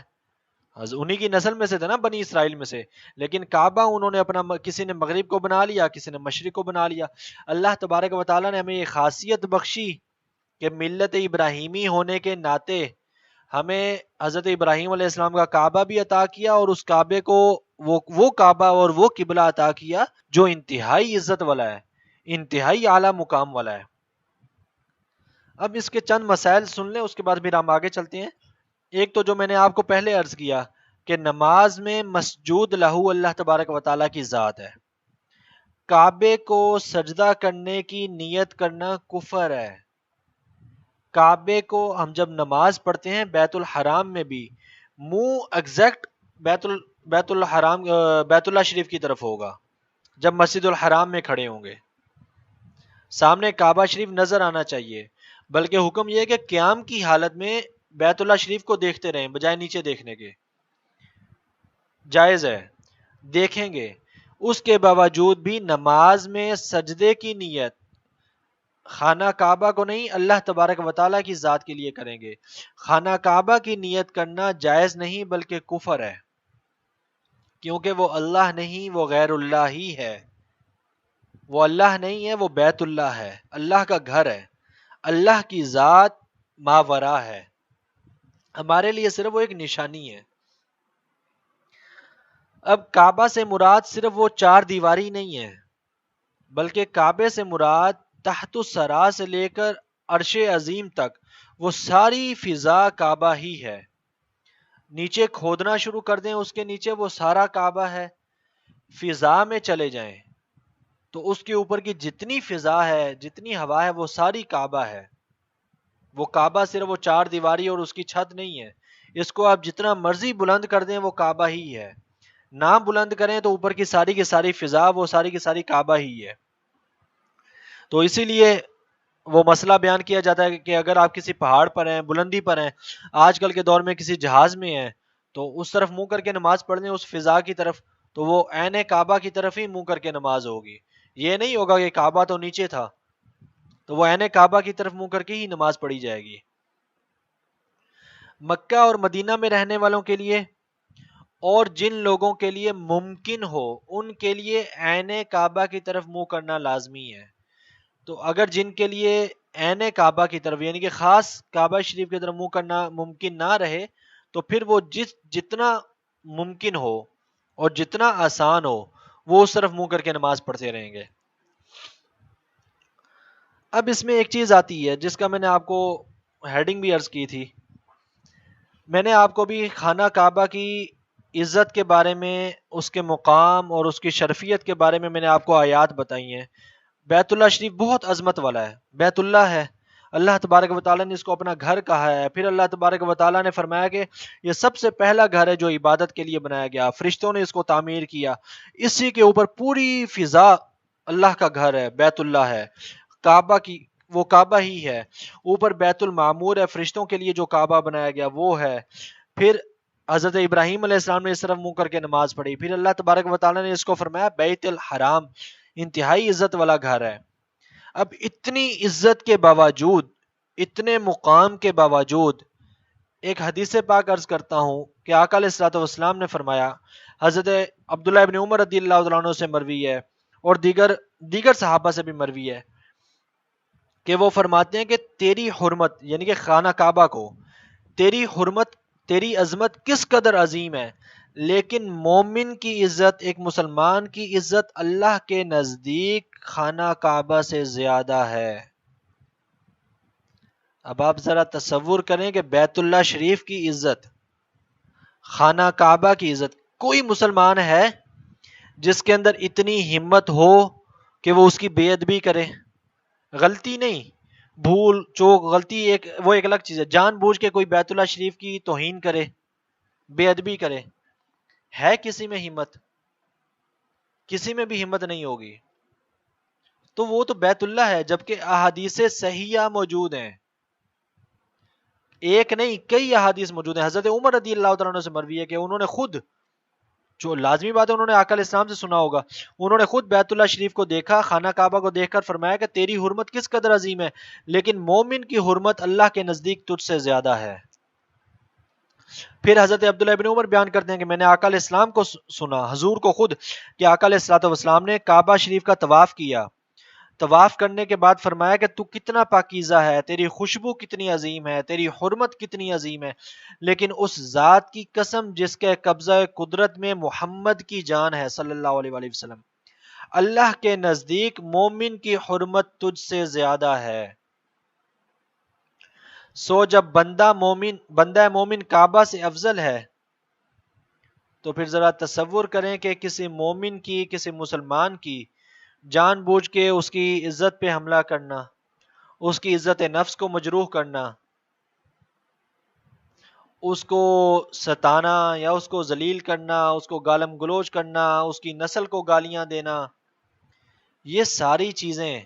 انہی کی نسل میں سے تھے نا، بنی اسرائیل میں سے. لیکن کعبہ انہوں نے اپنا، کسی نے مغرب کو بنا لیا، کسی نے مشرق کو بنا لیا. اللہ تبارک و تعالیٰ نے ہمیں یہ خاصیت بخشی کہ ملت ابراہیمی ہونے کے ناطے ہمیں حضرت ابراہیم علیہ السلام کا کعبہ بھی عطا کیا، اور اس کعبے کو وہ کعبہ اور وہ قبلہ عطا کیا جو انتہائی عزت والا ہے، انتہائی اعلیٰ مقام والا ہے. اب اس کے چند مسائل سن لیں، اس کے بعد پھر ہم آگے چلتے ہیں. ایک تو جو میں نے آپ کو پہلے عرض کیا کہ نماز میں مسجود لہو اللہ تبارک و تعالیٰ کی ذات ہے. کعبے کو سجدہ کرنے کی نیت کرنا کفر ہے. کعبے کو ہم جب نماز پڑھتے ہیں بیت الحرام میں بھی منہ ایگزیکٹ بیت الحرام بیت اللہ شریف کی طرف ہوگا. جب مسجد الحرام میں کھڑے ہوں گے سامنے کعبہ شریف نظر آنا چاہیے، بلکہ حکم یہ ہے کہ قیام کی حالت میں بیت اللہ شریف کو دیکھتے رہیں بجائے نیچے دیکھنے کے. جائز ہے، دیکھیں گے. اس کے باوجود بھی نماز میں سجدے کی نیت خانہ کعبہ کو نہیں، اللہ تبارک و تعالیٰ کی ذات کے لیے کریں گے. خانہ کعبہ کی نیت کرنا جائز نہیں بلکہ کفر ہے، کیونکہ وہ اللہ نہیں، وہ غیر اللہ ہی ہے. وہ اللہ نہیں ہے، وہ بیت اللہ ہے، اللہ کا گھر ہے، اللہ کی ذات ماورا ہے، ہمارے لیے صرف وہ ایک نشانی ہے. اب کعبہ سے مراد صرف وہ چار دیواری نہیں ہے، بلکہ کعبے سے مراد تحت الثری سے لے کر عرش عظیم تک وہ ساری فضا کعبہ ہی ہے. نیچے کھودنا شروع کر دیں، اس کے نیچے وہ سارا کعبہ ہے. فضا میں چلے جائیں تو اس کے اوپر کی جتنی فضا ہے، جتنی ہوا ہے، وہ ساری کعبہ ہے. وہ کعبہ صرف وہ چار دیواری اور اس کی چھت نہیں ہے. اس کو آپ جتنا مرضی بلند کر دیں وہ کعبہ ہی ہے، نہ بلند کریں تو اوپر کی ساری فضا وہ ساری کی ساری کعبہ ہی ہے. تو اسی لیے وہ مسئلہ بیان کیا جاتا ہے کہ اگر آپ کسی پہاڑ پر ہیں، بلندی پر ہیں، آج کل کے دور میں کسی جہاز میں ہیں، تو اس طرف منہ کر کے نماز پڑھ لیں، اس فضا کی طرف، تو وہ عین کعبہ کی طرف ہی منہ کر کے نماز ہوگی. یہ نہیں ہوگا کہ کعبہ تو نیچے تھا، تو وہ عین کعبہ کی طرف منہ کر کے ہی نماز پڑھی جائے گی. مکہ اور مدینہ میں رہنے والوں کے لیے اور جن لوگوں کے لیے ممکن ہو ان کے لیے عین کعبہ کی طرف منہ کرنا لازمی ہے. تو اگر جن کے لیے عین کعبہ کی طرف یعنی کہ خاص کعبہ شریف کی طرف منہ کرنا ممکن نہ رہے، تو پھر وہ جتنا ممکن ہو اور جتنا آسان ہو وہ اس طرف منہ کر کے نماز پڑھتے رہیں گے. اب اس میں ایک چیز آتی ہے جس کا میں نے آپ کو ہیڈنگ بھی عرض کی تھی. میں نے آپ کو بھی خانہ کعبہ کی عزت کے بارے میں، اس کے مقام اور اس کی شرفیت کے بارے میں نے آپ کو آیات بتائی ہیں. بیت اللہ شریف بہت عظمت والا ہے، بیت اللہ ہے، اللہ تبارک و تعالیٰ نے اس کو اپنا گھر کہا ہے. پھر اللہ تبارک و تعالیٰ نے فرمایا کہ یہ سب سے پہلا گھر ہے جو عبادت کے لیے بنایا گیا، فرشتوں نے اس کو تعمیر کیا. اسی کے اوپر پوری فضا اللہ کا گھر ہے، بیت اللہ ہے، کعبہ کی وہ کعبہ ہی ہے. اوپر بیت المعمور ہے، فرشتوں کے لیے جو کعبہ بنایا گیا وہ ہے. پھر حضرت ابراہیم علیہ السلام نے اس طرف منہ کر کے نماز پڑھی. پھر اللہ تبارک و تعالیٰ نے اس کو فرمایا بیت الحرام، انتہائی عزت والا گھر ہے. اب اتنی عزت کے باوجود، اتنے مقام کے باوجود، ایک حدیث پاک عرض کرتا ہوں کہ آقا علیہ الصلوۃ والسلام نے فرمایا، حضرت عبداللہ ابن عمر رضی اللہ عنہ سے مروی ہے اور دیگر صحابہ سے بھی مروی ہے کہ وہ فرماتے ہیں کہ تیری حرمت یعنی کہ خانہ کعبہ کو، تیری حرمت، تیری عظمت کس قدر عظیم ہے، لیکن مومن کی عزت، ایک مسلمان کی عزت اللہ کے نزدیک خانہ کعبہ سے زیادہ ہے. اب آپ ذرا تصور کریں کہ بیت اللہ شریف کی عزت، خانہ کعبہ کی عزت، کوئی مسلمان ہے جس کے اندر اتنی ہمت ہو کہ وہ اس کی بے ادبی کرے؟ غلطی نہیں، بھول چوک غلطی وہ ایک الگ چیز ہے، جان بوجھ کے کوئی بیت اللہ شریف کی توہین کرے، بے ادبی کرے، ہے کسی میں ہمت؟ کسی میں بھی ہمت نہیں ہوگی. تو وہ تو بیت اللہ ہے، جبکہ احادیث صحیحہ موجود ہیں، ایک نہیں کئی احادیث موجود ہیں. حضرت عمر رضی اللہ تعالیٰ عنہ سے مروی ہے کہ انہوں نے خود، جو لازمی بات ہے انہوں نے آقا علیہ السلام سے سنا ہوگا، انہوں نے خود بیت اللہ شریف کو دیکھا، خانہ کعبہ کو دیکھ کر فرمایا کہ تیری حرمت کس قدر عظیم ہے، لیکن مومن کی حرمت اللہ کے نزدیک تجھ سے زیادہ ہے. پھر حضرت عبداللہ ابن عمر بیان کرتے ہیں کہ میں نے آقا علیہ السلام کو سنا، حضور کو خود، کہ آقا علیہ الصلوۃ والسلام نے کعبہ شریف کا طواف کیا، طواف کرنے کے بعد فرمایا کہ تو کتنا پاکیزہ ہے، تیری خوشبو کتنی عظیم ہے، تیری حرمت کتنی عظیم ہے، لیکن اس ذات کی قسم جس کے قبضہ قدرت میں محمد کی جان ہے صلی اللہ علیہ وآلہ وسلم، اللہ کے نزدیک مومن کی حرمت تجھ سے زیادہ ہے. سو جب بندہ مومن کعبہ سے افضل ہے تو پھر ذرا تصور کریں کہ کسی مومن کی، کسی مسلمان کی جان بوجھ کے اس کی عزت پہ حملہ کرنا، اس کی عزت نفس کو مجروح کرنا، اس کو ستانا یا اس کو ذلیل کرنا، اس کو گالم گلوچ کرنا، اس کی نسل کو گالیاں دینا، یہ ساری چیزیں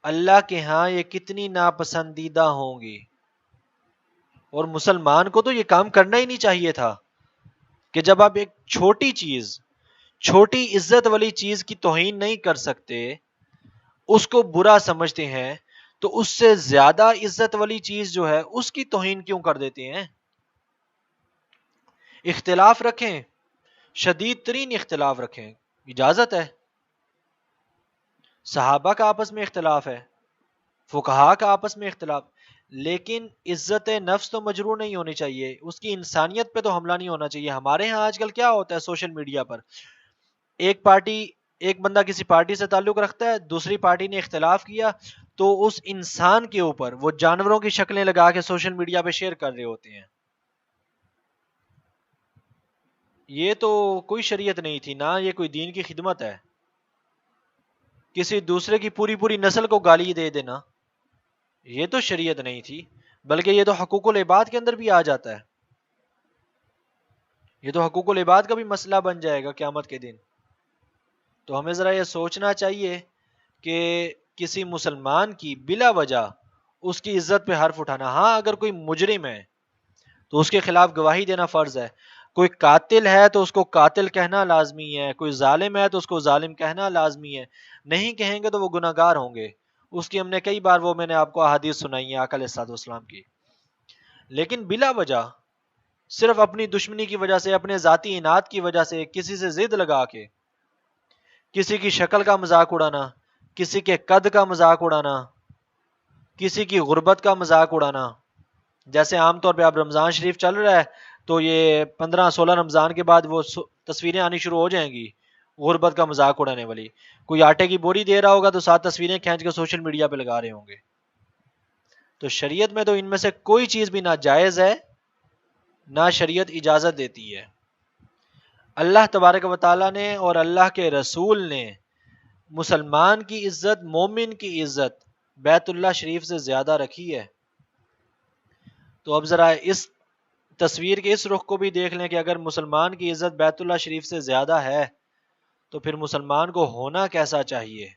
اللہ کے ہاں یہ کتنی ناپسندیدہ ہوں گی. اور مسلمان کو تو یہ کام کرنا ہی نہیں چاہیے تھا کہ جب آپ ایک چھوٹی چیز، چھوٹی عزت والی چیز کی توہین نہیں کر سکتے، اس کو برا سمجھتے ہیں، تو اس سے زیادہ عزت والی چیز جو ہے اس کی توہین کیوں کر دیتے ہیں؟ اختلاف رکھیں، شدید ترین اختلاف رکھیں، اجازت ہے. صحابہ کا آپس میں اختلاف ہے، فقہا کا آپس میں اختلاف، لیکن عزت نفس تو مجروح نہیں ہونی چاہیے، اس کی انسانیت پہ تو حملہ نہیں ہونا چاہیے. ہمارے ہاں آج کل کیا ہوتا ہے سوشل میڈیا پر، ایک بندہ کسی پارٹی سے تعلق رکھتا ہے، دوسری پارٹی نے اختلاف کیا تو اس انسان کے اوپر وہ جانوروں کی شکلیں لگا کے سوشل میڈیا پہ شیئر کر رہے ہوتے ہیں. یہ تو کوئی شریعت نہیں تھی، نہ یہ کوئی دین کی خدمت ہے. کسی دوسرے کی پوری پوری نسل کو گالی دے دینا، یہ تو شریعت نہیں تھی، بلکہ یہ تو حقوق العباد کے اندر بھی آ جاتا ہے. یہ تو حقوق العباد کا بھی مسئلہ بن جائے گا قیامت کے دن. تو ہمیں ذرا یہ سوچنا چاہیے کہ کسی مسلمان کی بلا وجہ اس کی عزت پہ حرف اٹھانا، ہاں اگر کوئی مجرم ہے تو اس کے خلاف گواہی دینا فرض ہے، کوئی قاتل ہے تو اس کو قاتل کہنا لازمی ہے، کوئی ظالم ہے تو اس کو ظالم کہنا لازمی ہے، نہیں کہیں گے تو وہ گناہ گار ہوں گے. اس کی ہم نے کئی بار میں نے آپ کو احادیث سنائی ہیں آقا علیہ الصلوۃ والسلام کی. لیکن بلا وجہ صرف اپنی دشمنی کی وجہ سے، اپنے ذاتی اناد کی وجہ سے کسی سے ضد لگا کے کسی کی شکل کا مذاق اڑانا، کسی کے قد کا مذاق اڑانا، کسی کی غربت کا مذاق اڑانا. جیسے عام طور پہ اب رمضان شریف چل رہا ہے تو یہ 15-16 رمضان کے بعد وہ تصویریں آنی شروع ہو جائیں گی غربت کا مذاق اڑانے والی. کوئی آٹے کی بوری دے رہا ہوگا تو 7 تصویریں کھینچ کے سوشل میڈیا پہ لگا رہے ہوں گے. تو شریعت میں تو ان میں سے کوئی چیز بھی نہ جائز ہے نہ شریعت اجازت دیتی ہے. اللہ تبارک و تعالیٰ نے اور اللہ کے رسول نے مسلمان کی عزت، مومن کی عزت بیت اللہ شریف سے زیادہ رکھی ہے. تو اب ذرا اس تصویر کے اس رخ کو بھی دیکھ لیں کہ اگر مسلمان کی عزت بیت اللہ شریف سے زیادہ ہے تو پھر مسلمان کو ہونا کیسا چاہیے،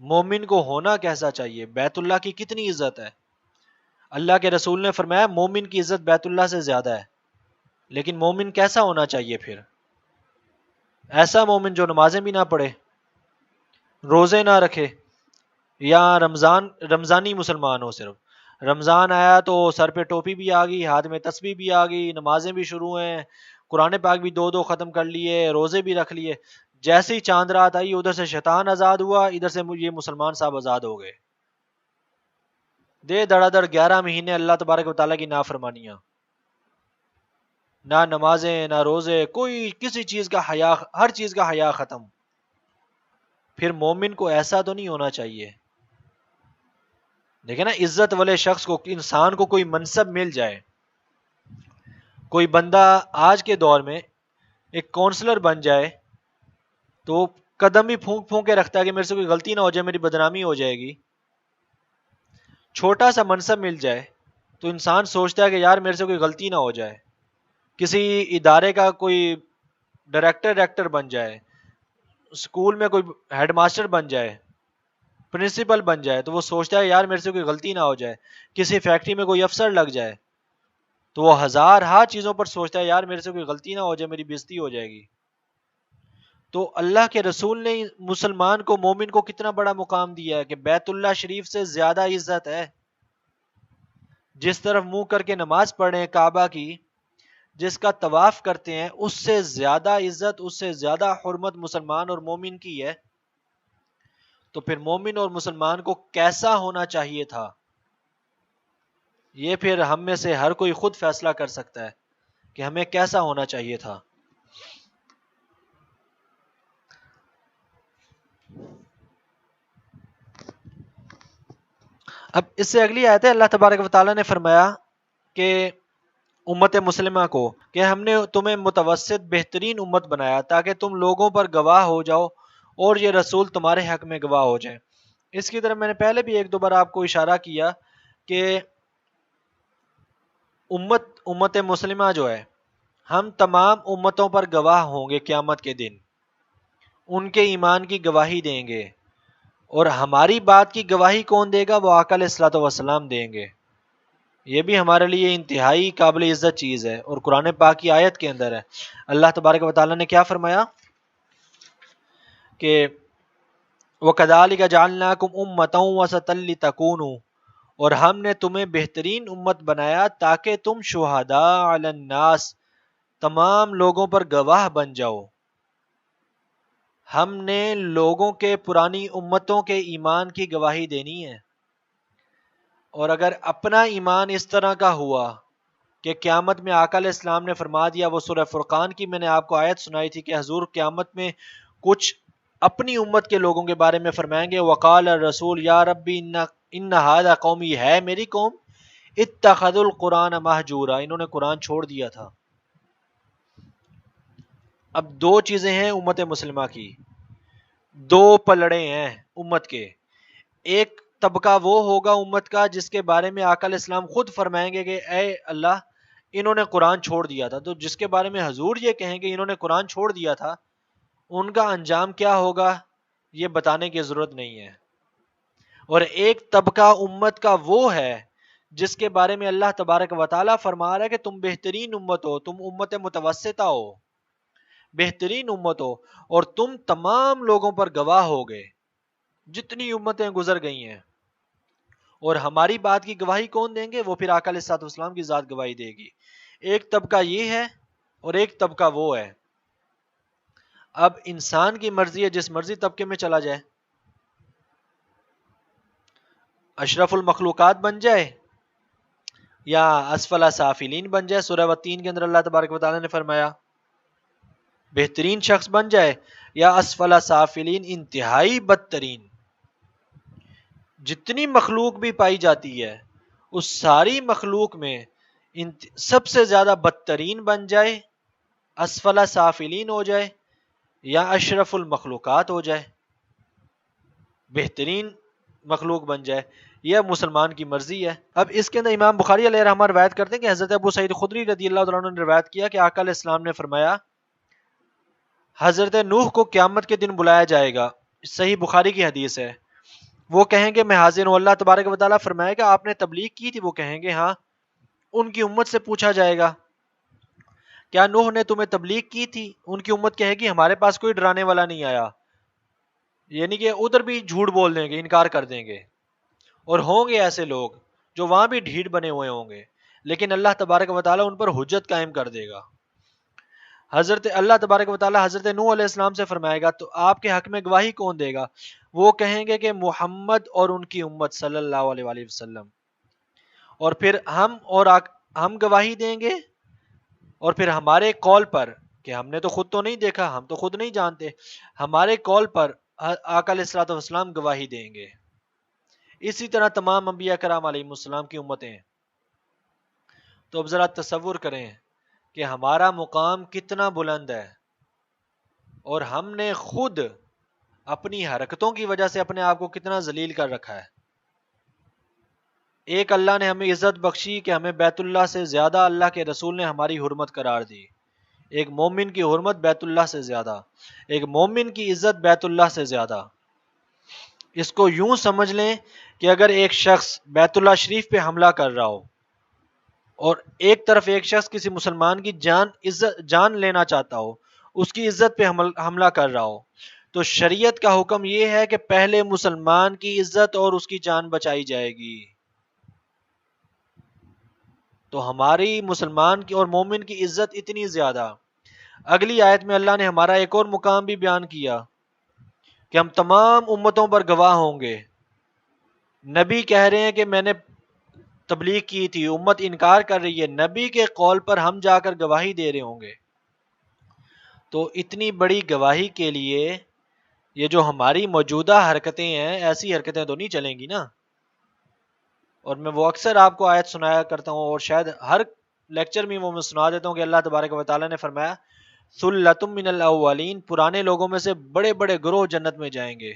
مومن کو ہونا کیسا چاہیے. بیت اللہ کی کتنی عزت ہے، اللہ کے رسول نے فرمایا مومن کی عزت بیت اللہ سے زیادہ ہے. لیکن مومن کیسا ہونا چاہیے پھر؟ ایسا مومن جو نمازیں بھی نہ پڑھے، روزے نہ رکھے، یا رمضانی مسلمان ہو، صرف رمضان آیا تو سر پہ ٹوپی بھی آ گئی، ہاتھ میں تسبیح بھی آ گئی، نمازیں بھی شروع ہیں، قرآن پاک بھی 2 ختم کر لیے، روزے بھی رکھ لیے. جیسے ہی چاند رات آئی ادھر سے شیطان آزاد ہوا، ادھر سے یہ مسلمان صاحب آزاد ہو گئے. دے دڑا دڑ 11 مہینے اللہ تبارک و تعالیٰ کی نافرمانیاں، نہ نمازیں نہ روزے، کوئی کسی چیز کا حیا، ہر چیز کا حیا ختم. پھر مومن کو ایسا تو نہیں ہونا چاہیے. دیکھیں نا، عزت والے شخص کو، انسان کو کوئی منصب مل جائے، کوئی بندہ آج کے دور میں ایک کونسلر بن جائے تو قدم ہی پھونک پھونک کے رکھتا ہے کہ میرے سے کوئی غلطی نہ ہو جائے، میری بدنامی ہو جائے گی۔ چھوٹا سا منصب مل جائے تو انسان سوچتا ہے کہ یار میرے سے کوئی غلطی نہ ہو جائے۔ کسی ادارے کا کوئی ڈائریکٹر بن جائے، اسکول میں کوئی ہیڈ ماسٹر بن جائے، پرنسپل بن جائے، تو وہ سوچتا ہے یار میرے سے کوئی غلطی نہ ہو جائے۔ کسی فیکٹری میں کوئی افسر لگ جائے تو وہ ہزار ہا چیزوں پر سوچتا ہے یار میرے سے کوئی غلطی نہ ہو جائے، میری بےزتی ہو جائے گی۔ تو اللہ کے رسول نے مسلمان کو، مومن کو کتنا بڑا مقام دیا ہے کہ بیت اللہ شریف سے زیادہ عزت ہے۔ جس طرف منہ کر کے نماز پڑھیں کعبہ کی، جس کا طواف کرتے ہیں، اس سے زیادہ عزت، اس سے زیادہ حرمت مسلمان اور مومن کی ہے۔ تو پھر مومن اور مسلمان کو کیسا ہونا چاہیے تھا، یہ پھر ہم میں سے ہر کوئی خود فیصلہ کر سکتا ہے کہ ہمیں کیسا ہونا چاہیے تھا۔ اب اس سے اگلی آیت ہے، اللہ تبارک و تعالیٰ نے فرمایا کہ امت مسلمہ کو کہ ہم نے تمہیں متوسط بہترین امت بنایا تاکہ تم لوگوں پر گواہ ہو جاؤ اور یہ رسول تمہارے حق میں گواہ ہو جائیں۔ اس کی طرف میں نے پہلے بھی ایک دو بار آپ کو اشارہ کیا کہ امت مسلمہ جو ہے، ہم تمام امتوں پر گواہ ہوں گے قیامت کے دن، ان کے ایمان کی گواہی دیں گے، اور ہماری بات کی گواہی کون دے گا؟ وہ آقا علیہ الصلوۃ والسلام دیں گے۔ یہ بھی ہمارے لیے انتہائی قابل عزت چیز ہے، اور قرآن پاک کی آیت کے اندر ہے۔ اللہ تبارک و تعالیٰ نے کیا فرمایا کہ وَكَذَلِكَ جَعَلْنَاكُمْ أُمَّةً وَسَطًا لِتَكُونُوا، اور ہم نے تمہیں بہترین امت بنایا تاکہ تم شہداء علی الناس، تمام لوگوں پر گواہ بن جاؤ۔ ہم نے لوگوں کے، پرانی امتوں کے ایمان کی گواہی دینی ہے، اور اگر اپنا ایمان اس طرح کا ہوا کہ قیامت میں آقا علیہ السلام نے فرما دیا، وہ سورہ فرقان کی میں نے آپ کو آیت سنائی تھی کہ حضور قیامت میں کچھ اپنی امت کے لوگوں کے بارے میں فرمائیں گے، وقال الرسول یا ربی ان ھذا قومی، ہے میری قوم، اتخذوا القرآن مہجورا، انہوں نے قرآن چھوڑ دیا تھا۔ اب دو چیزیں ہیں امت مسلمہ کی، دو پلڑے ہیں امت کے۔ ایک طبقہ وہ ہوگا امت کا جس کے بارے میں آقا علیہ السلام خود فرمائیں گے کہ اے اللہ انہوں نے قرآن چھوڑ دیا تھا، تو جس کے بارے میں حضور یہ کہیں گے انہوں نے قرآن چھوڑ دیا تھا، ان کا انجام کیا ہوگا یہ بتانے کی ضرورت نہیں ہے۔ اور ایک طبقہ امت کا وہ ہے جس کے بارے میں اللہ تبارک و تعالیٰ فرما رہا ہے کہ تم بہترین امت ہو، تم امت متوسطہ ہو، بہترین امت ہو، اور تم تمام لوگوں پر گواہ ہو گئے، جتنی امتیں گزر گئی ہیں۔ اور ہماری بات کی گواہی کون دیں گے؟ وہ پھر آقا علیہ الصلوۃ والسلام کی ذات گواہی دے گی۔ ایک طبقہ یہ ہے اور ایک طبقہ وہ ہے۔ اب انسان کی مرضی ہے، جس مرضی طبقے میں چلا جائے، اشرف المخلوقات بن جائے یا اسفل سافلین بن جائے۔ سورہ و3 کے اندر اللہ تبارک و تعالیٰ نے فرمایا بہترین شخص بن جائے یا اسفل سافلین، انتہائی بدترین۔ جتنی مخلوق بھی پائی جاتی ہے اس ساری مخلوق میں سب سے زیادہ بدترین بن جائے، اسفل سافلین ہو جائے، یا اشرف المخلوقات ہو جائے، بہترین مخلوق بن جائے، یہ مسلمان کی مرضی ہے۔ اب اس کے اندر امام بخاری علیہ رحمہ روایت کرتے ہیں کہ حضرت ابو سعید خدری رضی اللہ تعالیٰ عنہ نے روایت کیا کہ آقا علیہ السلام نے فرمایا حضرت نوح کو قیامت کے دن بلایا جائے گا، صحیح بخاری کی حدیث ہے۔ وہ کہیں گے میں حاضر ہوں۔ اللہ تبارک و تعالیٰ فرمائے گا آپ نے تبلیغ کی تھی؟ وہ کہیں گے ہاں۔ ان کی امت سے پوچھا جائے گا کیا نوح نے تمہیں تبلیغ کی تھی؟ ان کی امت کہے گی ہمارے پاس کوئی ڈرانے والا نہیں آیا، یعنی کہ ادھر بھی جھوٹ بول دیں گے، انکار کر دیں گے۔ اور ہوں گے ایسے لوگ جو وہاں بھی ڈھیٹ بنے ہوئے ہوں گے، لیکن اللہ تبارک و تعالیٰ ان پر حجت قائم کر دے گا۔ حضرت اللہ تبارک و تعالیٰ حضرت نوح علیہ السلام سے فرمائے گا تو آپ کے حق میں گواہی کون دے گا؟ وہ کہیں گے کہ محمد اور ان کی امت صلی اللہ علیہ وآلہ وسلم۔ اور پھر ہم گواہی دیں گے، اور پھر ہمارے قول پر، کہ ہم نے تو خود تو نہیں دیکھا، ہم تو خود نہیں جانتے، ہمارے قول پر آقا علیہ الصلوۃ والسلام گواہی دیں گے۔ اسی طرح تمام انبیاء کرام علیہ السلام کی امتیں ہیں۔ تو اب ذرا تصور کریں کہ ہمارا مقام کتنا بلند ہے، اور ہم نے خود اپنی حرکتوں کی وجہ سے اپنے آپ کو کتنا ذلیل کر رکھا ہے۔ ایک اللہ نے ہمیں عزت بخشی کہ ہمیں بیت اللہ سے زیادہ اللہ کے رسول نے ہماری حرمت قرار دی۔ ایک مومن کی حرمت بیت اللہ سے زیادہ، ایک مومن کی عزت بیت اللہ سے زیادہ۔ اس کو یوں سمجھ لیں کہ اگر ایک شخص بیت اللہ شریف پہ حملہ کر رہا ہو، اور ایک طرف ایک شخص کسی مسلمان کی جان لینا چاہتا ہو، اس کی عزت پہ حملہ کر رہا ہو، تو شریعت کا حکم یہ ہے کہ پہلے مسلمان کی عزت اور اس کی جان بچائی جائے گی۔ تو ہماری مسلمان کی اور مومن کی عزت اتنی زیادہ۔ اگلی آیت میں اللہ نے ہمارا ایک اور مقام بھی بیان کیا کہ ہم تمام امتوں پر گواہ ہوں گے۔ نبی کہہ رہے ہیں کہ میں نے تبلیغ کی تھی، امت انکار کر رہی ہے، نبی کے قول پر ہم جا کر گواہی دے رہے ہوں گے۔ تو اتنی بڑی گواہی کے لیے یہ جو ہماری موجودہ حرکتیں ہیں، ایسی حرکتیں تو نہیں چلیں گی نا۔ اور میں وہ اکثر آپ کو آیت سنایا کرتا ہوں، اور شاید ہر لیکچر میں وہ میں سنا دیتا ہوں کہ اللہ تبارک و تعالیٰ نے فرمایا ثُلَّةٌ مِّنَ الْأَوَّلِينَ، پرانے لوگوں میں سے بڑے بڑے گروہ جنت میں جائیں گے،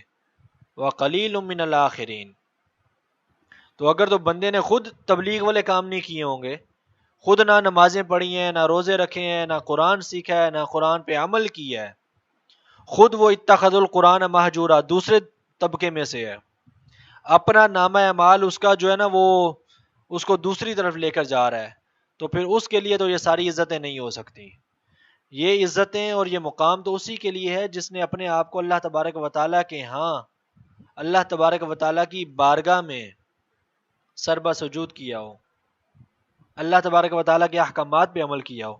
وَقَلِيلٌ مِّنَ الْآخِرِينَ۔ تو اگر تو بندے نے خود تبلیغ والے کام نہیں کیے ہوں گے، خود نہ نمازیں پڑھی ہیں، نہ روزے رکھے ہیں، نہ قرآن سیکھا ہے، نہ قرآن پہ عمل کیا ہے، خود وہ اتخذ القرآن مہجورا دوسرے طبقے میں سے ہے، اپنا نامہ اعمال اس کا جو ہے نا وہ اس کو دوسری طرف لے کر جا رہا ہے، تو پھر اس کے لیے تو یہ ساری عزتیں نہیں ہو سکتی۔ یہ عزتیں اور یہ مقام تو اسی کے لیے ہے جس نے اپنے آپ کو اللہ تبارک و تعالیٰ کے ہاں، اللہ تبارک و تعالیٰ کی بارگاہ میں سربا سجود کیا ہو، اللہ تبارک و تعالیٰ کے احکامات پہ عمل کیا ہو۔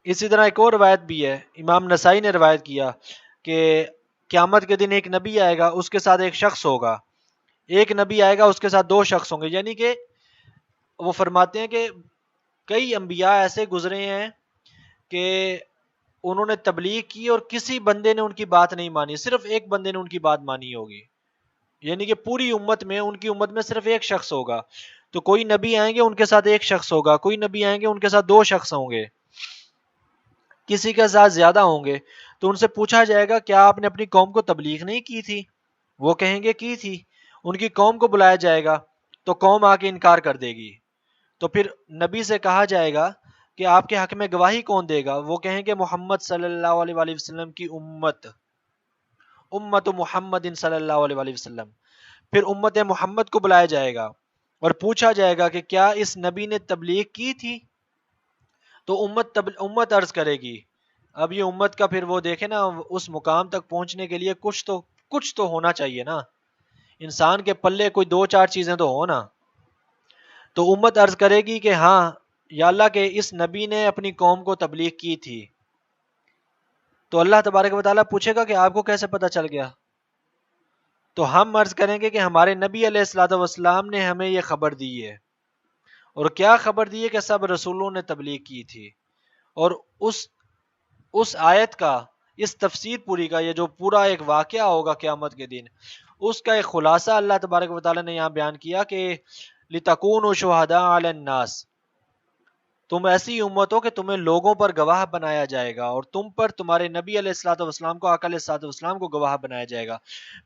اسی طرح ایک اور روایت بھی ہے، امام نسائی نے روایت کیا کہ قیامت کے دن ایک نبی آئے گا، اس کے ساتھ ایک شخص ہوگا، ایک نبی آئے گا اس کے ساتھ دو شخص ہوں گے، یعنی کہ وہ فرماتے ہیں کہ کئی انبیاء ایسے گزرے ہیں کہ انہوں نے تبلیغ کی اور کسی بندے نے ان کی بات نہیں مانی، صرف ایک بندے نے ان کی بات مانی ہوگی، یعنی کہ پوری امت میں، ان کی امت میں صرف ایک شخص ہوگا۔ تو کوئی نبی آئیں گے ان کے ساتھ ایک شخص ہوگا، کوئی نبی آئیں گے ان کے ساتھ دو شخص ہوں گے، کسی کے ساتھ زیادہ ہوں گے۔ تو ان سے پوچھا جائے گا کیا آپ نے اپنی قوم کو تبلیغ نہیں کی تھی؟ وہ کہیں گے کی تھی۔ ان کی قوم کو بلایا جائے گا تو قوم آ کے انکار کر دے گی، تو پھر نبی سے کہا جائے گا کہ آپ کے حق میں گواہی کون دے گا؟ وہ کہیں گے محمد صلی اللہ علیہ وآلہ وسلم کی امت، امت محمد صلی اللہ علیہ وآلہ وسلم۔ پھر امت محمد کو بلایا جائے گا اور پوچھا جائے گا کہ کیا اس نبی نے تبلیغ کی تھی؟ تو امت عرض کرے گی۔ اب یہ امت کا پھر وہ دیکھیں نا، اس مقام تک پہنچنے کے لیے کچھ تو ہونا چاہیے نا، انسان کے پلے کوئی دو چار چیزیں تو ہو نا۔ تو امت عرض کرے گی کہ ہاں یا اللہ کے اس نبی نے اپنی قوم کو تبلیغ کی تھی۔ تو اللہ تبارک و تعالیٰ پوچھے گا کہ آپ کو کیسے پتہ چل گیا؟ تو ہم عرض کریں گے کہ ہمارے نبی علیہ الصلوۃ والسلام نے ہمیں یہ خبر دی ہے۔ اور کیا خبر دی ہے؟ کہ سب رسولوں نے تبلیغ کی تھی۔ اور اس آیت کا، اس تفسیر پوری کا، یہ جو پورا ایک واقعہ ہوگا قیامت کے دن، اس کا ایک خلاصہ اللہ تبارک و تعالیٰ نے یہاں بیان کیا کہ لِتَكُونُوا شُهَدَاءَ عَلَى النَّاسِ، تم ایسی امت ہو کہ تمہیں لوگوں پر گواہ بنایا جائے گا، اور تم پر تمہارے نبی علیہ الصلوۃ والسلام کو، آقا علیہ الصلوۃ والسلام کو گواہ بنایا جائے گا۔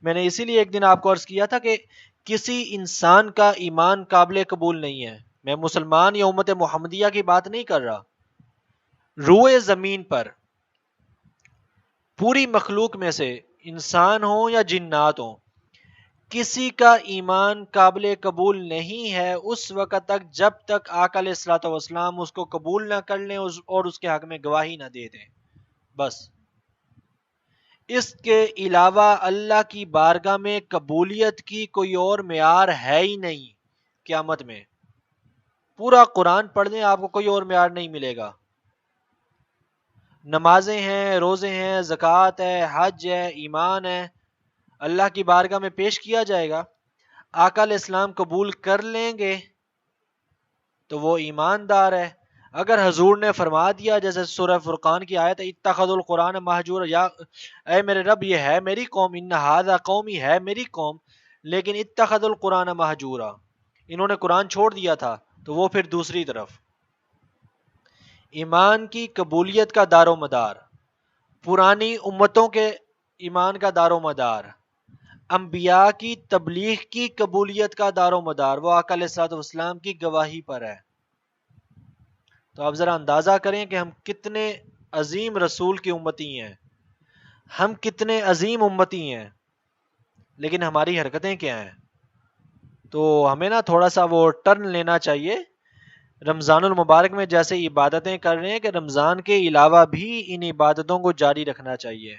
میں نے اسی لیے ایک دن آپ کو عرض کیا تھا کہ کسی انسان کا ایمان قابل قبول نہیں ہے، میں مسلمان یا امت محمدیہ کی بات نہیں کر رہا، روئے زمین پر پوری مخلوق میں سے انسان ہوں یا جنات ہوں، کسی کا ایمان قابل قبول نہیں ہے اس وقت تک جب تک آقا علیہ الصلوۃ والسلام اس کو قبول نہ کر لیں اور اس کے حق میں گواہی نہ دے دیں۔ بس اس کے علاوہ اللہ کی بارگاہ میں قبولیت کی کوئی اور معیار ہے ہی نہیں۔ قیامت میں پورا قرآن پڑھ لیں، آپ کو کوئی اور معیار نہیں ملے گا۔ نمازیں ہیں، روزے ہیں، زکوٰۃ ہے، حج ہے، ایمان ہے، اللہ کی بارگاہ میں پیش کیا جائے گا۔ آقا علیہ السلام قبول کر لیں گے تو وہ ایماندار ہے۔ اگر حضور نے فرما دیا جیسے سورہ فرقان کی آیت ہے اتخذوا القرآن مہجورا، یا اے میرے رب یہ ہے میری قوم، ان ھذا قومی، ہے میری قوم، لیکن اتخذوا القرآن مہجورا، انہوں نے قرآن چھوڑ دیا تھا. تو وہ پھر دوسری طرف ایمان کی قبولیت کا دار و مدار، پرانی امتوں کے ایمان کا دار و مدار، انبیاء کی تبلیغ کی قبولیت کا دار و مدار وہ آقا علیہ الصلوۃ والسلام کی گواہی پر ہے. تو آپ ذرا اندازہ کریں کہ ہم کتنے عظیم رسول کی امتی ہیں، ہم کتنے عظیم امتی ہیں، لیکن ہماری حرکتیں کیا ہیں. تو ہمیں نا تھوڑا سا وہ ٹرن لینا چاہیے. رمضان المبارک میں جیسے عبادتیں کر رہے ہیں کہ رمضان کے علاوہ بھی ان عبادتوں کو جاری رکھنا چاہیے.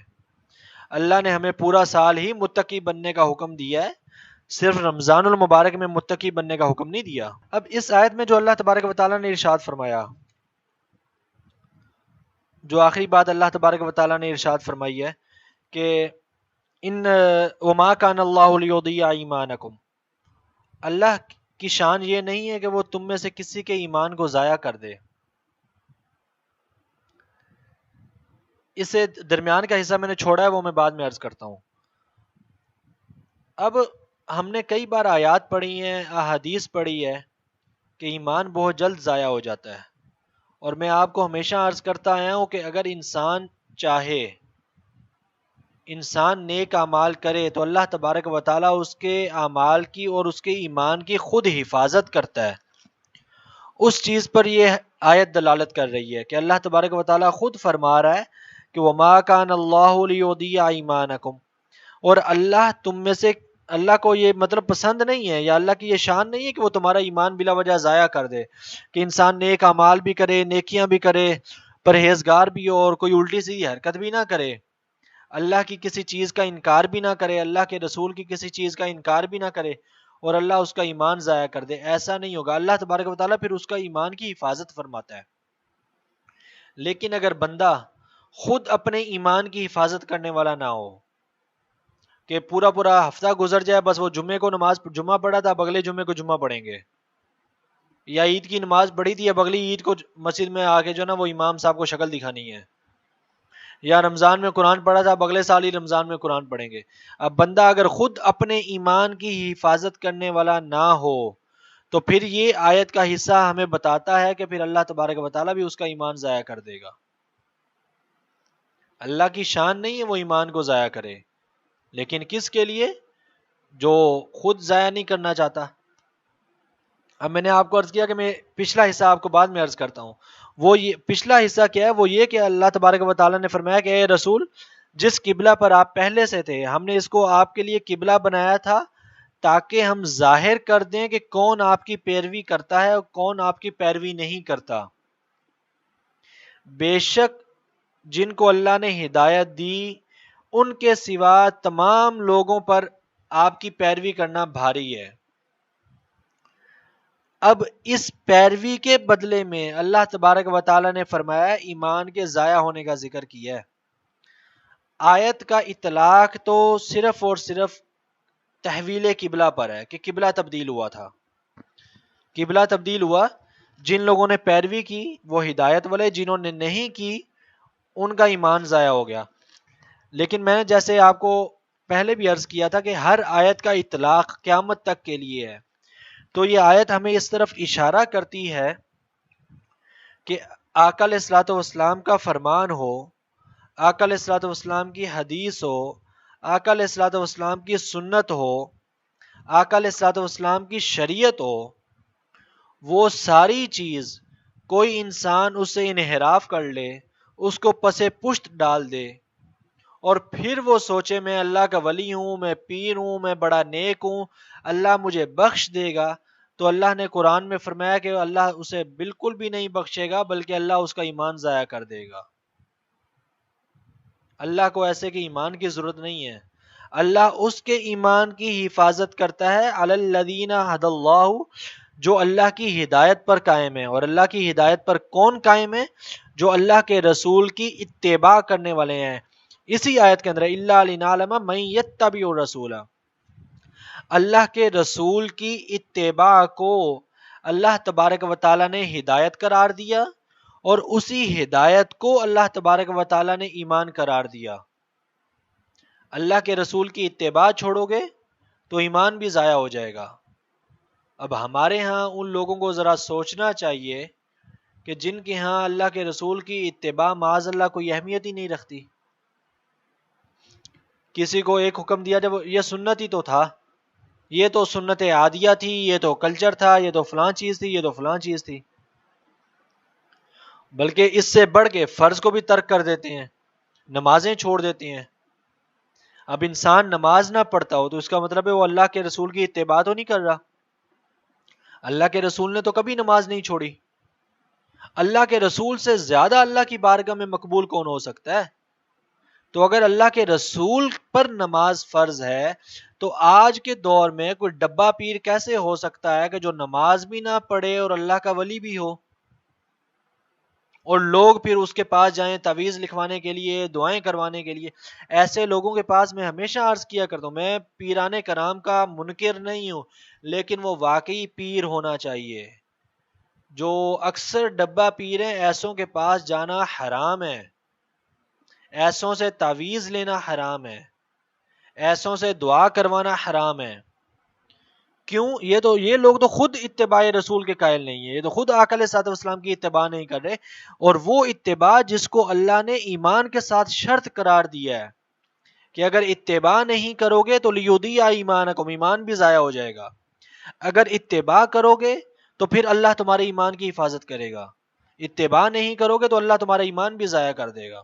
اللہ نے ہمیں پورا سال ہی متقی بننے کا حکم دیا ہے، صرف رمضان المبارک میں متقی بننے کا حکم نہیں دیا. اب اس آیت میں جو اللہ تبارک و تعالیٰ نے ارشاد فرمایا، جو آخری بات اللہ تبارک و تعالیٰ نے ارشاد فرمائی ہے کہ ان وما کان اللہ لیضیع ایمانکم، اللہ کی شان یہ نہیں ہے کہ وہ تم میں سے کسی کے ایمان کو ضائع کر دے. اسے درمیان کا حصہ میں نے چھوڑا ہے، وہ میں بعد میں عرض کرتا ہوں. اب ہم نے کئی بار آیات پڑھی ہیں، احادیث پڑھی ہے کہ ایمان بہت جلد ضائع ہو جاتا ہے. اور میں آپ کو ہمیشہ عرض کرتا آیا ہوں کہ اگر انسان چاہے، انسان نیک اعمال کرے تو اللہ تبارک و تعالیٰ اس کے اعمال کی اور اس کے ایمان کی خود حفاظت کرتا ہے. اس چیز پر یہ آیت دلالت کر رہی ہے کہ اللہ تبارک و تعالیٰ خود فرما رہا ہے کہ وما کان اللہ لیضیع ایمانکم، اور اللہ تم میں سے، اللہ کو یہ مطلب پسند نہیں ہے، یا اللہ کی یہ شان نہیں ہے کہ وہ تمہارا ایمان بلا وجہ ضائع کر دے. کہ انسان نیک اعمال بھی کرے، نیکیاں بھی کرے، پرہیزگار بھی ہو، اور کوئی الٹی سیدھی حرکت بھی نہ کرے، اللہ کی کسی چیز کا انکار بھی نہ کرے، اللہ کے رسول کی کسی چیز کا انکار بھی نہ کرے، اور اللہ اس کا ایمان ضائع کر دے. ایسا نہیں ہوگا. اللہ تبارک و تعالیٰ پھر اس کا ایمان کی حفاظت فرماتا ہے. لیکن اگر بندہ خود اپنے ایمان کی حفاظت کرنے والا نہ ہو، کہ پورا پورا ہفتہ گزر جائے، بس وہ جمعے کو نماز جمعہ پڑھا تھا، اب اگلے جمعے کو جمعہ پڑھیں گے، یا عید کی نماز پڑھی تھی، اب اگلی عید کو مسجد میں آ کے جو نا وہ امام صاحب کو شکل دکھانی ہے، یا رمضان میں قرآن پڑھا تھا، اب اگلے سال ہی رمضان میں قرآن پڑھیں گے. اب بندہ اگر خود اپنے ایمان کی حفاظت کرنے والا نہ ہو تو پھر یہ آیت کا حصہ ہمیں بتاتا ہے کہ پھر اللہ تبارک و تعالیٰ بھی اس کا ایمان ضائع کر دے گا. اللہ کی شان نہیں ہے وہ ایمان کو ضائع کرے، لیکن کس کے لیے؟ جو خود ضائع نہیں کرنا چاہتا. اب میں نے آپ کو عرض کیا کہ میں پچھلا حصہ آپ کو بعد میں عرض کرتا ہوں. وہ یہ پچھلا حصہ کیا ہے؟ وہ یہ کہ اللہ تبارک و تعالیٰ نے فرمایا کہ اے رسول، جس قبلہ پر آپ پہلے سے تھے ہم نے اس کو آپ کے لیے قبلہ بنایا تھا تاکہ ہم ظاہر کر دیں کہ کون آپ کی پیروی کرتا ہے اور کون آپ کی پیروی نہیں کرتا. بے شک جن کو اللہ نے ہدایت دی ان کے سوا تمام لوگوں پر آپ کی پیروی کرنا بھاری ہے. اب اس پیروی کے بدلے میں اللہ تبارک و تعالیٰ نے فرمایا ایمان کے ضائع ہونے کا ذکر کیا ہے. آیت کا اطلاق تو صرف اور صرف تحویل قبلہ پر ہے کہ قبلہ تبدیل ہوا تھا. قبلہ تبدیل ہوا، جن لوگوں نے پیروی کی وہ ہدایت والے، جنہوں نے نہیں کی ان کا ایمان ضائع ہو گیا. لیکن میں نے جیسے آپ کو پہلے بھی عرض کیا تھا کہ ہر آیت کا اطلاق قیامت تک کے لیے ہے. تو یہ آیت ہمیں اس طرف اشارہ کرتی ہے کہ آقا علیہ الصلوۃ والسلام کا فرمان ہو، آقا علیہ الصلوۃ والسلام کی حدیث ہو، آقا علیہ الصلوۃ والسلام کی سنت ہو، آقا علیہ الصلوۃ والسلام کی شریعت ہو، وہ ساری چیز کوئی انسان اس سے انحراف کر لے، اس کو پس پشت ڈال دے، اور پھر وہ سوچے میں اللہ کا ولی ہوں، میں پیر ہوں، میں بڑا نیک ہوں، اللہ مجھے بخش دے گا، تو اللہ نے قرآن میں فرمایا کہ اللہ اسے بالکل بھی نہیں بخشے گا، بلکہ اللہ اس کا ایمان ضائع کر دے گا. اللہ کو ایسے کہ ایمان کی ضرورت نہیں ہے. اللہ اس کے ایمان کی حفاظت کرتا ہے علی الذین ھدی اللہ، جو اللہ کی ہدایت پر قائم ہے. اور اللہ کی ہدایت پر کون قائم ہے؟ جو اللہ کے رسول کی اتباع کرنے والے ہیں. اسی آیت کے اندر الا لنعلم من یتبع الرسول، اللہ کے رسول کی اتباع کو اللہ تبارک و تعالیٰ نے ہدایت قرار دیا، اور اسی ہدایت کو اللہ تبارک و تعالیٰ نے ایمان قرار دیا. اللہ کے رسول کی اتباع چھوڑو گے تو ایمان بھی ضائع ہو جائے گا۔ اب ہمارے ہاں ان لوگوں کو ذرا سوچنا چاہیے کہ جن کے ہاں اللہ کے رسول کی اتباع معاذ اللہ کوئی اہمیت ہی نہیں رکھتی۔ کسی کو ایک حکم دیا جب یہ سنت ہی تو تھا، یہ تو سنت عادیہ تھی، یہ تو کلچر تھا، یہ تو فلاں چیز تھی، یہ تو فلاں چیز تھی، بلکہ اس سے بڑھ کے فرض کو بھی ترک کر دیتے ہیں، نمازیں چھوڑ دیتے ہیں۔ اب انسان نماز نہ پڑھتا ہو تو اس کا مطلب ہے وہ اللہ کے رسول کی اتباع تو نہیں کر رہا۔ اللہ کے رسول نے تو کبھی نماز نہیں چھوڑی۔ اللہ کے رسول سے زیادہ اللہ کی بارگاہ میں مقبول کون ہو سکتا ہے؟ تو اگر اللہ کے رسول پر نماز فرض ہے تو آج کے دور میں کوئی ڈبہ پیر کیسے ہو سکتا ہے کہ جو نماز بھی نہ پڑھے اور اللہ کا ولی بھی ہو، اور لوگ پھر اس کے پاس جائیں تعویذ لکھوانے کے لیے، دعائیں کروانے کے لیے؟ ایسے لوگوں کے پاس میں ہمیشہ عرض کیا کرتا ہوں، میں پیران کرام کا منکر نہیں ہوں، لیکن وہ واقعی پیر ہونا چاہیے۔ جو اکثر ڈبہ پیر ہیں ایسوں کے پاس جانا حرام ہے، ایسوں سے تعویذ لینا حرام ہے، ایسوں سے دعا کروانا حرام ہے۔ کیوں؟ یہ لوگ تو خود اتباع رسول کے قائل نہیں ہیں، یہ تو خود آقا علیہ الصلوۃ والسلام کی اتباع نہیں کر رہے، اور وہ اتباع جس کو اللہ نے ایمان کے ساتھ شرط قرار دیا ہے کہ اگر اتباع نہیں کرو گے تو لیضیع ایمانکم، ایمان بھی ضائع ہو جائے گا۔ اگر اتباع کرو گے تو پھر اللہ تمہارے ایمان کی حفاظت کرے گا، اتباع نہیں کرو گے تو اللہ تمہارا ایمان بھی ضائع کر دے گا۔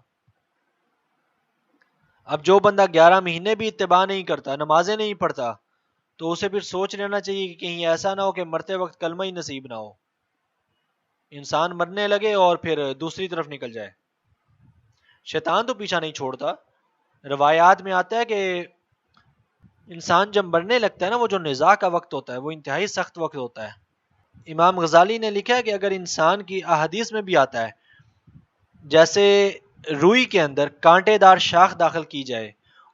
اب جو بندہ 11 مہینے بھی اتباع نہیں کرتا، نمازیں نہیں پڑھتا، تو اسے پھر سوچ لینا چاہیے کہ کہیں ایسا نہ ہو کہ مرتے وقت کلمہ ہی نصیب نہ ہو، انسان مرنے لگے اور پھر دوسری طرف نکل جائے۔ شیطان تو پیچھا نہیں چھوڑتا۔ روایات میں آتا ہے کہ انسان جب مرنے لگتا ہے نا، وہ جو نزاع کا وقت ہوتا ہے وہ انتہائی سخت وقت ہوتا ہے۔ امام غزالی نے لکھا ہے کہ اگر انسان کی احادیث میں بھی آتا ہے جیسے روئی کے اندر کانٹے دار شاخ داخل کی جائے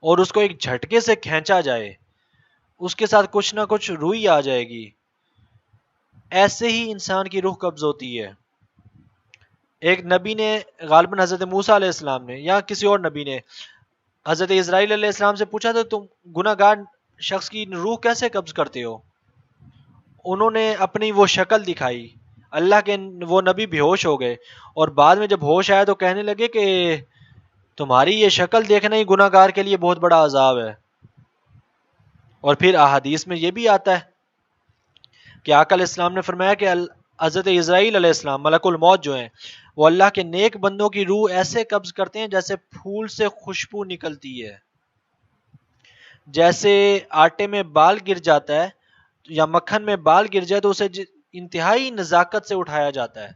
اور اس کو ایک جھٹکے سے کھینچا جائے، اس کے ساتھ کچھ نہ کچھ روئی آ جائے گی، ایسے ہی انسان کی روح قبض ہوتی ہے۔ ایک نبی نے غالباً حضرت موسیٰ علیہ السلام نے یا کسی اور نبی نے حضرت اسرائیل علیہ السلام سے پوچھا تو تم گناہ گار شخص کی روح کیسے قبض کرتے ہو؟ انہوں نے اپنی وہ شکل دکھائی، اللہ کے وہ نبی بے ہوش ہو گئے، اور بعد میں جب ہوش آیا تو کہنے لگے کہ تمہاری یہ شکل دیکھنا ہی گناہ گار کے لیے بہت بڑا عذاب ہے۔ اور پھر احادیث میں یہ بھی آتا ہے کہ آقا علیہ السلام نے فرمایا کہ حضرت اسرائیل علیہ السلام ملک الموت جو ہیں وہ اللہ کے نیک بندوں کی روح ایسے قبض کرتے ہیں جیسے پھول سے خوشبو نکلتی ہے، جیسے آٹے میں بال گر جاتا ہے یا مکھن میں بال گر جائے تو اسے انتہائی نزاکت سے اٹھایا جاتا ہے،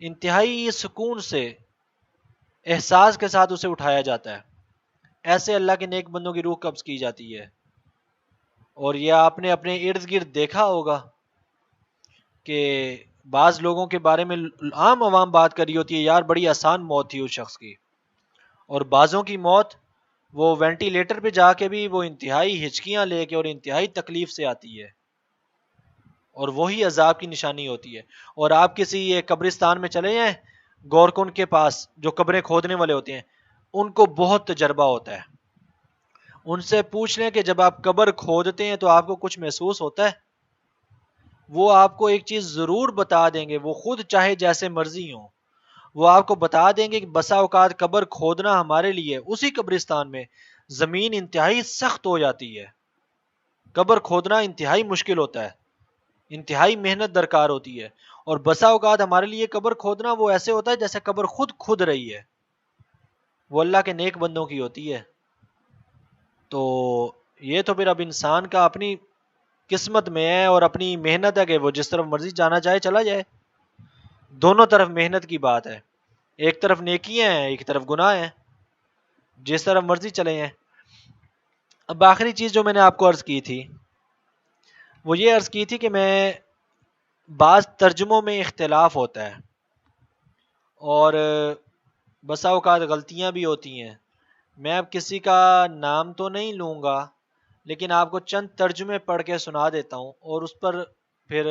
انتہائی سکون سے احساس کے ساتھ اسے اٹھایا جاتا ہے، ایسے اللہ کے نیک بندوں کی روح قبض کی جاتی ہے۔ اور یہ آپ نے اپنے ارد گرد دیکھا ہوگا کہ بعض لوگوں کے بارے میں عام عوام بات کر رہی ہوتی ہے، یار بڑی آسان موت تھی اس شخص کی، اور بعضوں کی موت وہ وینٹیلیٹر پہ جا کے بھی وہ انتہائی ہچکیاں لے کے اور انتہائی تکلیف سے آتی ہے، اور وہی عذاب کی نشانی ہوتی ہے۔ اور آپ کسی یہ قبرستان میں چلے جائیں گورکن کے پاس جو قبریں کھودنے والے ہوتے ہیں، ان کو بہت تجربہ ہوتا ہے، ان سے پوچھ لیں کہ جب آپ قبر کھودتے ہیں تو آپ کو کچھ محسوس ہوتا ہے؟ وہ آپ کو ایک چیز ضرور بتا دیں گے، وہ خود چاہے جیسے مرضی ہوں، وہ آپ کو بتا دیں گے کہ بسا اوقات قبر کھودنا ہمارے لیے اسی قبرستان میں زمین انتہائی سخت ہو جاتی ہے، قبر کھودنا انتہائی مشکل ہوتا ہے، انتہائی محنت درکار ہوتی ہے، اور بسا اوقات ہمارے لیے قبر کھودنا وہ ایسے ہوتا ہے جیسے قبر خود کھود رہی ہے، وہ اللہ کے نیک بندوں کی ہوتی ہے۔ تو یہ تو پھر اب انسان کا اپنی قسمت میں ہے اور اپنی محنت ہے کہ وہ جس طرف مرضی جانا چاہے چلا جائے، دونوں طرف محنت کی بات ہے، ایک طرف نیکیاں ہیں ایک طرف گناہ ہیں، جس طرف مرضی چلے ہیں۔ اب آخری چیز جو میں نے آپ کو عرض کی تھی وہ یہ عرض کی تھی کہ میں بعض ترجموں میں اختلاف ہوتا ہے اور بسا اوقات غلطیاں بھی ہوتی ہیں، میں اب کسی کا نام تو نہیں لوں گا لیکن آپ کو چند ترجمے پڑھ کے سنا دیتا ہوں اور اس پر پھر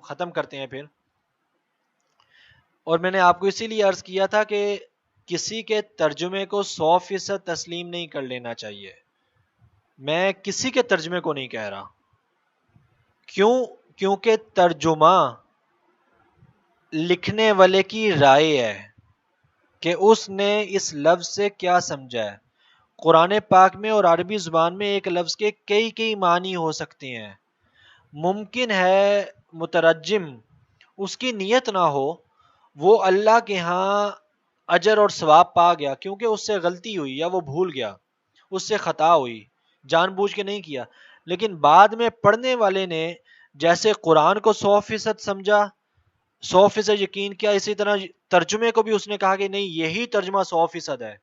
ختم کرتے ہیں پھر۔ اور میں نے آپ کو اسی لیے عرض کیا تھا کہ کسی کے ترجمے کو 100% تسلیم نہیں کر لینا چاہیے، میں کسی کے ترجمے کو نہیں کہہ رہا. کیونکہ ترجمہ لکھنے والے کی رائے ہے کہ اس نے اس لفظ سے کیا سمجھا ہے. قرآن پاک میں اور عربی زبان میں ایک لفظ کے کئی معنی ہو سکتے ہیں. ممکن ہے مترجم اس کی نیت نہ ہو، وہ اللہ کے ہاں اجر اور ثواب پا گیا کیونکہ اس سے غلطی ہوئی یا وہ بھول گیا، اس سے خطا ہوئی، جان بوجھ کے نہیں کیا. لیکن بعد میں پڑھنے والے نے جیسے قرآن کو 100% سمجھا، 100% یقین کیا، اسی طرح ترجمے کو بھی اس نے کہا کہ نہیں یہی ترجمہ 100% ہے،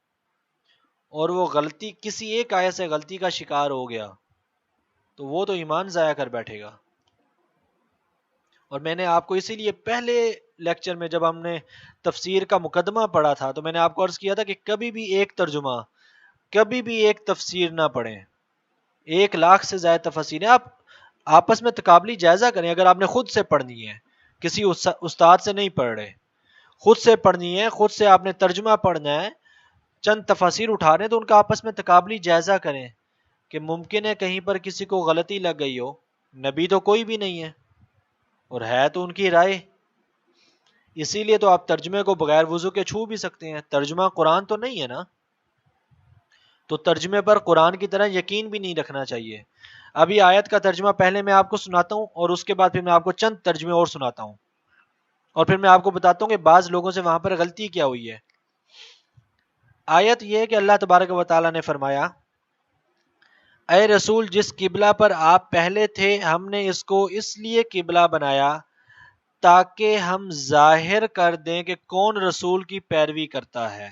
اور وہ غلطی کسی ایک آیت سے غلطی کا شکار ہو گیا تو وہ تو ایمان ضائع کر بیٹھے گا. اور میں نے آپ کو اسی لیے پہلے لیکچر میں جب ہم نے تفسیر کا مقدمہ پڑھا تھا تو میں نے آپ کو عرض کیا تھا کہ کبھی بھی ایک ترجمہ، کبھی بھی ایک تفسیر نہ پڑھیں. 1,00,000 سے زائد تفسیر آپ آپس میں تقابلی جائزہ کریں. اگر آپ نے خود سے پڑھنی ہے، کسی استاد سے نہیں پڑھ رہے، خود سے پڑھنی ہے، خود سے آپ نے ترجمہ پڑھنا ہے، چند تفاسیر اٹھا رہے ہیں تو ان کا آپس میں تقابلی جائزہ کریں کہ ممکن ہے کہیں پر کسی کو غلطی لگ گئی ہو. نبی تو کوئی بھی نہیں ہے اور ہے تو ان کی رائے، اسی لیے تو آپ ترجمے کو بغیر وضو کے چھو بھی سکتے ہیں. ترجمہ قرآن تو نہیں ہے نا، تو ترجمے پر قرآن کی طرح یقین بھی نہیں رکھنا چاہیے. ابھی آیت کا ترجمہ پہلے میں آپ کو سناتا ہوں اور اس کے بعد پھر میں آپ کو چند ترجمے اور سناتا ہوں، اور پھر میں آپ کو بتاتا ہوں کہ بعض لوگوں سے وہاں پر غلطی کیا ہوئی ہے. آیت یہ ہے کہ اللہ تبارک و تعالیٰ نے فرمایا، اے رسول جس قبلہ پر آپ پہلے تھے ہم نے اس کو اس لیے قبلہ بنایا تاکہ ہم ظاہر کر دیں کہ کون رسول کی پیروی کرتا ہے.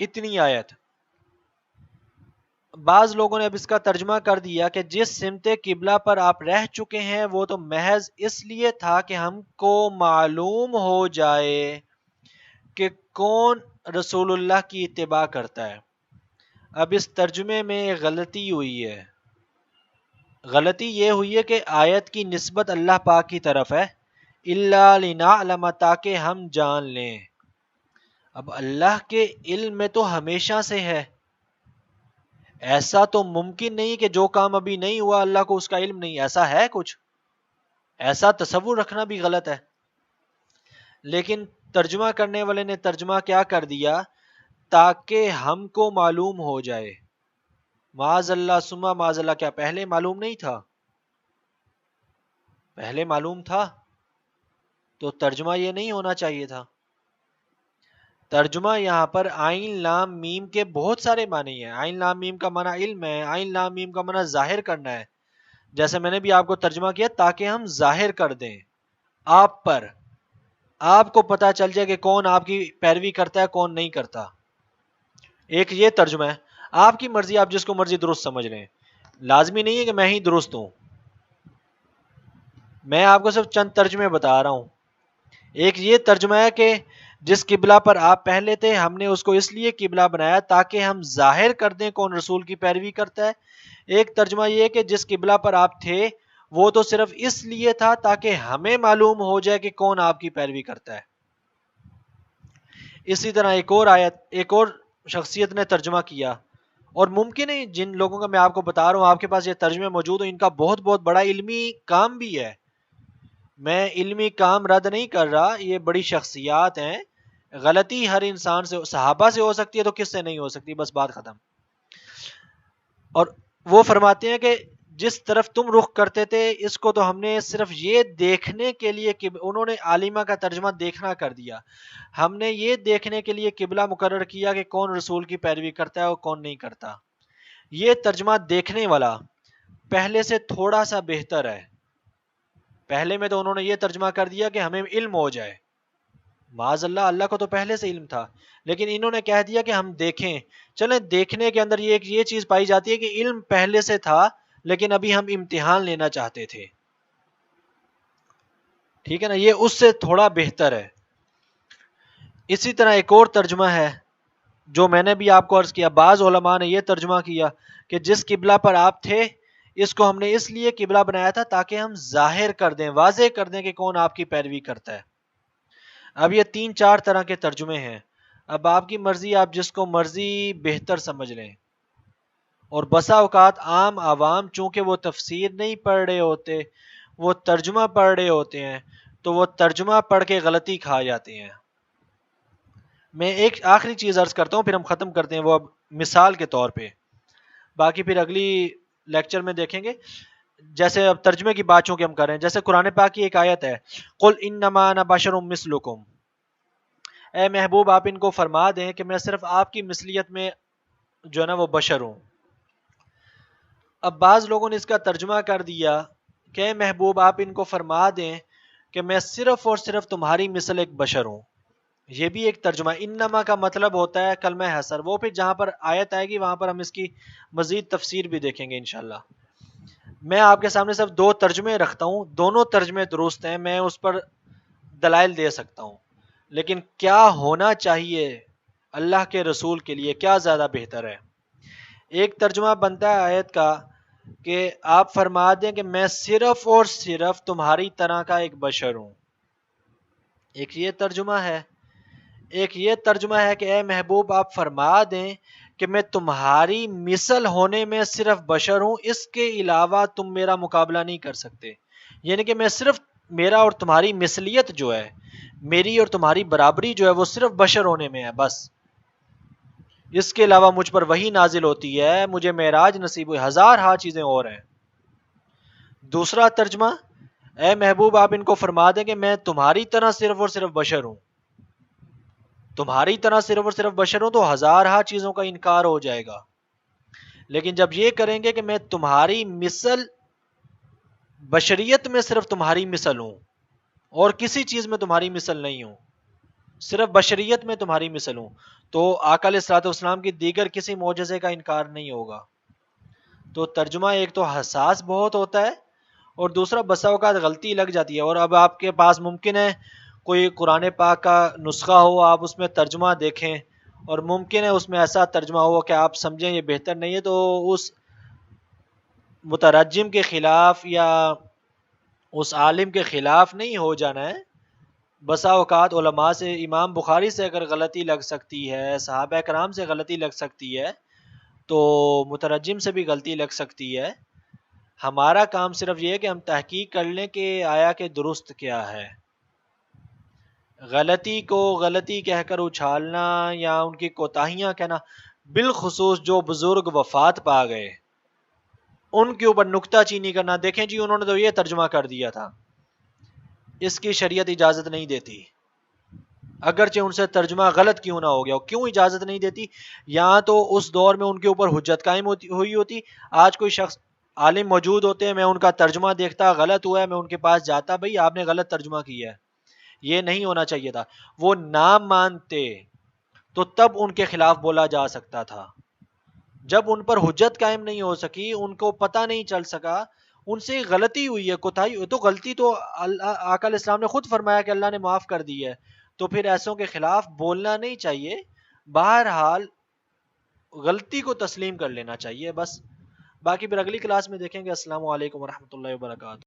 اتنی آیت. بعض لوگوں نے اب اس کا ترجمہ کر دیا کہ جس سمت قبلہ پر آپ رہ چکے ہیں وہ تو محض اس لیے تھا کہ ہم کو معلوم ہو جائے کہ کون رسول اللہ کی اتباع کرتا ہے. اب اس ترجمے میں غلطی ہوئی ہے. غلطی یہ ہوئی ہے کہ آیت کی نسبت اللہ پاک کی طرف ہے، اِلَّا لِنَعْلَمَ تاکہ ہم جان لیں. اب اللہ کے علم میں تو ہمیشہ سے ہے، ایسا تو ممکن نہیں کہ جو کام ابھی نہیں ہوا اللہ کو اس کا علم نہیں. ایسا ہے کچھ؟ ایسا تصور رکھنا بھی غلط ہے. لیکن ترجمہ کرنے والے نے ترجمہ کیا کر دیا، تاکہ ہم کو معلوم ہو جائے. معاذ اللہ ثم معاذ اللہ، کیا پہلے معلوم نہیں تھا؟ پہلے معلوم تھا تو ترجمہ یہ نہیں ہونا چاہیے تھا. ترجمہ یہاں پر عین لام میم کے بہت سارے معنی ہیں. عین لام میم کا معنی علم ہے، عین لام میم کا معنی ظاہر کرنا ہے. جیسے میں نے بھی آپ کو ترجمہ کیا تاکہ ہم ظاہر کر دیں آپ پر، آپ کو پتا چل جائے کہ کون آپ کی پیروی کرتا ہے کون نہیں کرتا. ایک یہ ترجمہ ہے. آپ کی مرضی، آپ جس کو مرضی درست سمجھ رہے ہیں، لازمی نہیں ہے کہ میں ہی درست ہوں. میں آپ کو صرف چند ترجمے بتا رہا ہوں. ایک یہ ترجمہ ہے کہ جس قبلہ پر آپ پہلے تھے ہم نے اس کو اس لیے قبلہ بنایا تاکہ ہم ظاہر کر دیں کون رسول کی پیروی کرتا ہے. ایک ترجمہ یہ کہ جس قبلہ پر آپ تھے وہ تو صرف اس لیے تھا تاکہ ہمیں معلوم ہو جائے کہ کون آپ کی پیروی کرتا ہے. اسی طرح ایک اور آیت، ایک اور شخصیت نے ترجمہ کیا، اور ممکن ہے جن لوگوں کا میں آپ کو بتا رہا ہوں آپ کے پاس یہ ترجمے موجود ہیں، ان کا بہت بہت بڑا علمی کام بھی ہے. میں علمی کام رد نہیں کر رہا، یہ بڑی شخصیات ہیں. غلطی ہر انسان سے، صحابہ سے ہو سکتی ہے تو کس سے نہیں ہو سکتی، بس بات ختم. اور وہ فرماتے ہیں کہ جس طرف تم رخ کرتے تھے اس کو تو ہم نے صرف یہ دیکھنے کے لیے کہ انہوں نے عالمہ کا ترجمہ دیکھنا کر دیا، ہم نے یہ دیکھنے کے لیے قبلہ مقرر کیا کہ کون رسول کی پیروی کرتا ہے اور کون نہیں کرتا. یہ ترجمہ دیکھنے والا پہلے سے تھوڑا سا بہتر ہے. پہلے میں تو انہوں نے یہ ترجمہ کر دیا کہ ہمیں علم ہو جائے. معاذ اللہ، اللہ کو تو پہلے سے علم تھا، لیکن انہوں نے کہہ دیا کہ ہم دیکھیں. چلیں دیکھنے کے اندر یہ چیز پائی جاتی ہے کہ علم پہلے سے تھا لیکن ابھی ہم امتحان لینا چاہتے تھے. ٹھیک ہے نا، یہ اس سے تھوڑا بہتر ہے. اسی طرح ایک اور ترجمہ ہے جو میں نے بھی آپ کو عرض کیا، بعض علماء نے یہ ترجمہ کیا کہ جس قبلہ پر آپ تھے اس کو ہم نے اس لیے قبلہ بنایا تھا تاکہ ہم ظاہر کر دیں، واضح کر دیں کہ کون آپ کی پیروی کرتا ہے. اب یہ 3-4 طرح کے ترجمے ہیں. اب آپ کی مرضی، آپ جس کو مرضی بہتر سمجھ لیں. اور بسا اوقات عام عوام چونکہ وہ تفسیر نہیں پڑھ رہے ہوتے، وہ ترجمہ پڑھ رہے ہوتے ہیں، تو وہ ترجمہ پڑھ کے غلطی کھا جاتے ہیں۔ میں ایک آخری چیز عرض کرتا ہوں پھر ہم ختم کرتے ہیں، وہ اب مثال کے طور پہ، باقی پھر اگلی لیکچر میں دیکھیں گے۔ جیسے اب ترجمے کی بات چونکہ ہم کر رہے ہیں، جیسے قرآن پاک کی ایک آیت ہے، قل انما انا بشر مثلکم، اے محبوب آپ ان کو فرما دیں کہ میں صرف آپ کی مثلیت میں جو ہے نا وہ بشر ہوں۔ اب بعض لوگوں نے اس کا ترجمہ کر دیا کہ اے محبوب آپ ان کو فرما دیں کہ میں صرف اور صرف تمہاری مثل ایک بشر ہوں۔ یہ بھی ایک ترجمہ، انما کا مطلب ہوتا ہے کلمہ حصر، وہ پھر جہاں پر آیت آئے گی وہاں پر ہم اس کی مزید تفسیر بھی دیکھیں گے انشاءاللہ۔ میں آپ کے سامنے صرف دو ترجمے رکھتا ہوں، دونوں ترجمے درست ہیں، میں اس پر دلائل دے سکتا ہوں، لیکن کیا ہونا چاہیے اللہ کے رسول کے لیے، کیا زیادہ بہتر ہے؟ ایک ترجمہ بنتا ہے آیت کا کہ آپ فرما دیں کہ میں صرف اور صرف تمہاری طرح کا ایک بشر ہوں، ایک یہ ترجمہ ہے۔ ایک یہ ترجمہ ہے کہ اے محبوب آپ فرما دیں کہ میں تمہاری مثل ہونے میں صرف بشر ہوں، اس کے علاوہ تم میرا مقابلہ نہیں کر سکتے، یعنی کہ میں صرف، میرا اور تمہاری مثلیت جو ہے، میری اور تمہاری برابری جو ہے وہ صرف بشر ہونے میں ہے بس، اس کے علاوہ مجھ پر وحی نازل ہوتی ہے، مجھے معراج نصیب ہوئی، ہزار ہا چیزیں اور ہیں۔ دوسرا ترجمہ، اے محبوب آپ ان کو فرما دیں کہ میں تمہاری طرح صرف اور صرف بشر ہوں، تمہاری طرح صرف اور صرف بشر ہوں تو ہزار ہا چیزوں کا انکار ہو جائے گا، لیکن جب یہ کریں گے کہ میں تمہاری مثل، بشریت میں صرف تمہاری مثل ہوں اور کسی چیز میں تمہاری مثل نہیں ہوں، صرف بشریت میں تمہاری مثل ہوں، تو آقا علیہ الصلوۃ والسلام کی دیگر کسی معجزے کا انکار نہیں ہوگا۔ تو ترجمہ ایک تو حساس بہت ہوتا ہے اور دوسرا بسا اوقات غلطی لگ جاتی ہے، اور اب آپ کے پاس ممکن ہے کوئی قرآن پاک کا نسخہ ہو، آپ اس میں ترجمہ دیکھیں اور ممکن ہے اس میں ایسا ترجمہ ہو کہ آپ سمجھیں یہ بہتر نہیں ہے، تو اس مترجم کے خلاف یا اس عالم کے خلاف نہیں ہو جانا ہے۔ بسا اوقات علماء سے، امام بخاری سے اگر غلطی لگ سکتی ہے، صحابہ کرام سے غلطی لگ سکتی ہے، تو مترجم سے بھی غلطی لگ سکتی ہے۔ ہمارا کام صرف یہ ہے کہ ہم تحقیق کر لیں کہ آیا کہ درست کیا ہے۔ غلطی کو غلطی کہہ کر اچھالنا یا ان کی کوتاہیاں کہنا، بالخصوص جو بزرگ وفات پا گئے ان کے اوپر نکتہ چینی کرنا، دیکھیں جی انہوں نے تو یہ ترجمہ کر دیا تھا، اس کی شریعت اجازت نہیں دیتی، اگرچہ ان سے ترجمہ غلط کیوں نہ ہو گیا، کیوں اجازت نہیں دیتی؟ یہاں تو اس دور میں ان کے اوپر حجت قائم ہوئی ہوتی، آج کوئی شخص عالم موجود ہوتے ہیں، میں ان کا ترجمہ دیکھتا غلط ہوا ہے، میں ان کے پاس جاتا، بھئی آپ نے غلط ترجمہ کیا ہے، یہ نہیں ہونا چاہیے تھا، وہ نہ مانتے تو تب ان کے خلاف بولا جا سکتا تھا، جب ان پر حجت قائم نہیں ہو سکی، ان کو پتہ نہیں چل سکا، ان سے غلطی ہوئی ہے، کوتاہی ہوئی، تو غلطی تو آقا علیہ السلام نے خود فرمایا کہ اللہ نے معاف کر دی ہے، تو پھر ایسوں کے خلاف بولنا نہیں چاہیے، بہرحال غلطی کو تسلیم کر لینا چاہیے بس۔ باقی پھر اگلی کلاس میں دیکھیں گے۔ السلام علیکم ورحمۃ اللہ وبرکاتہ۔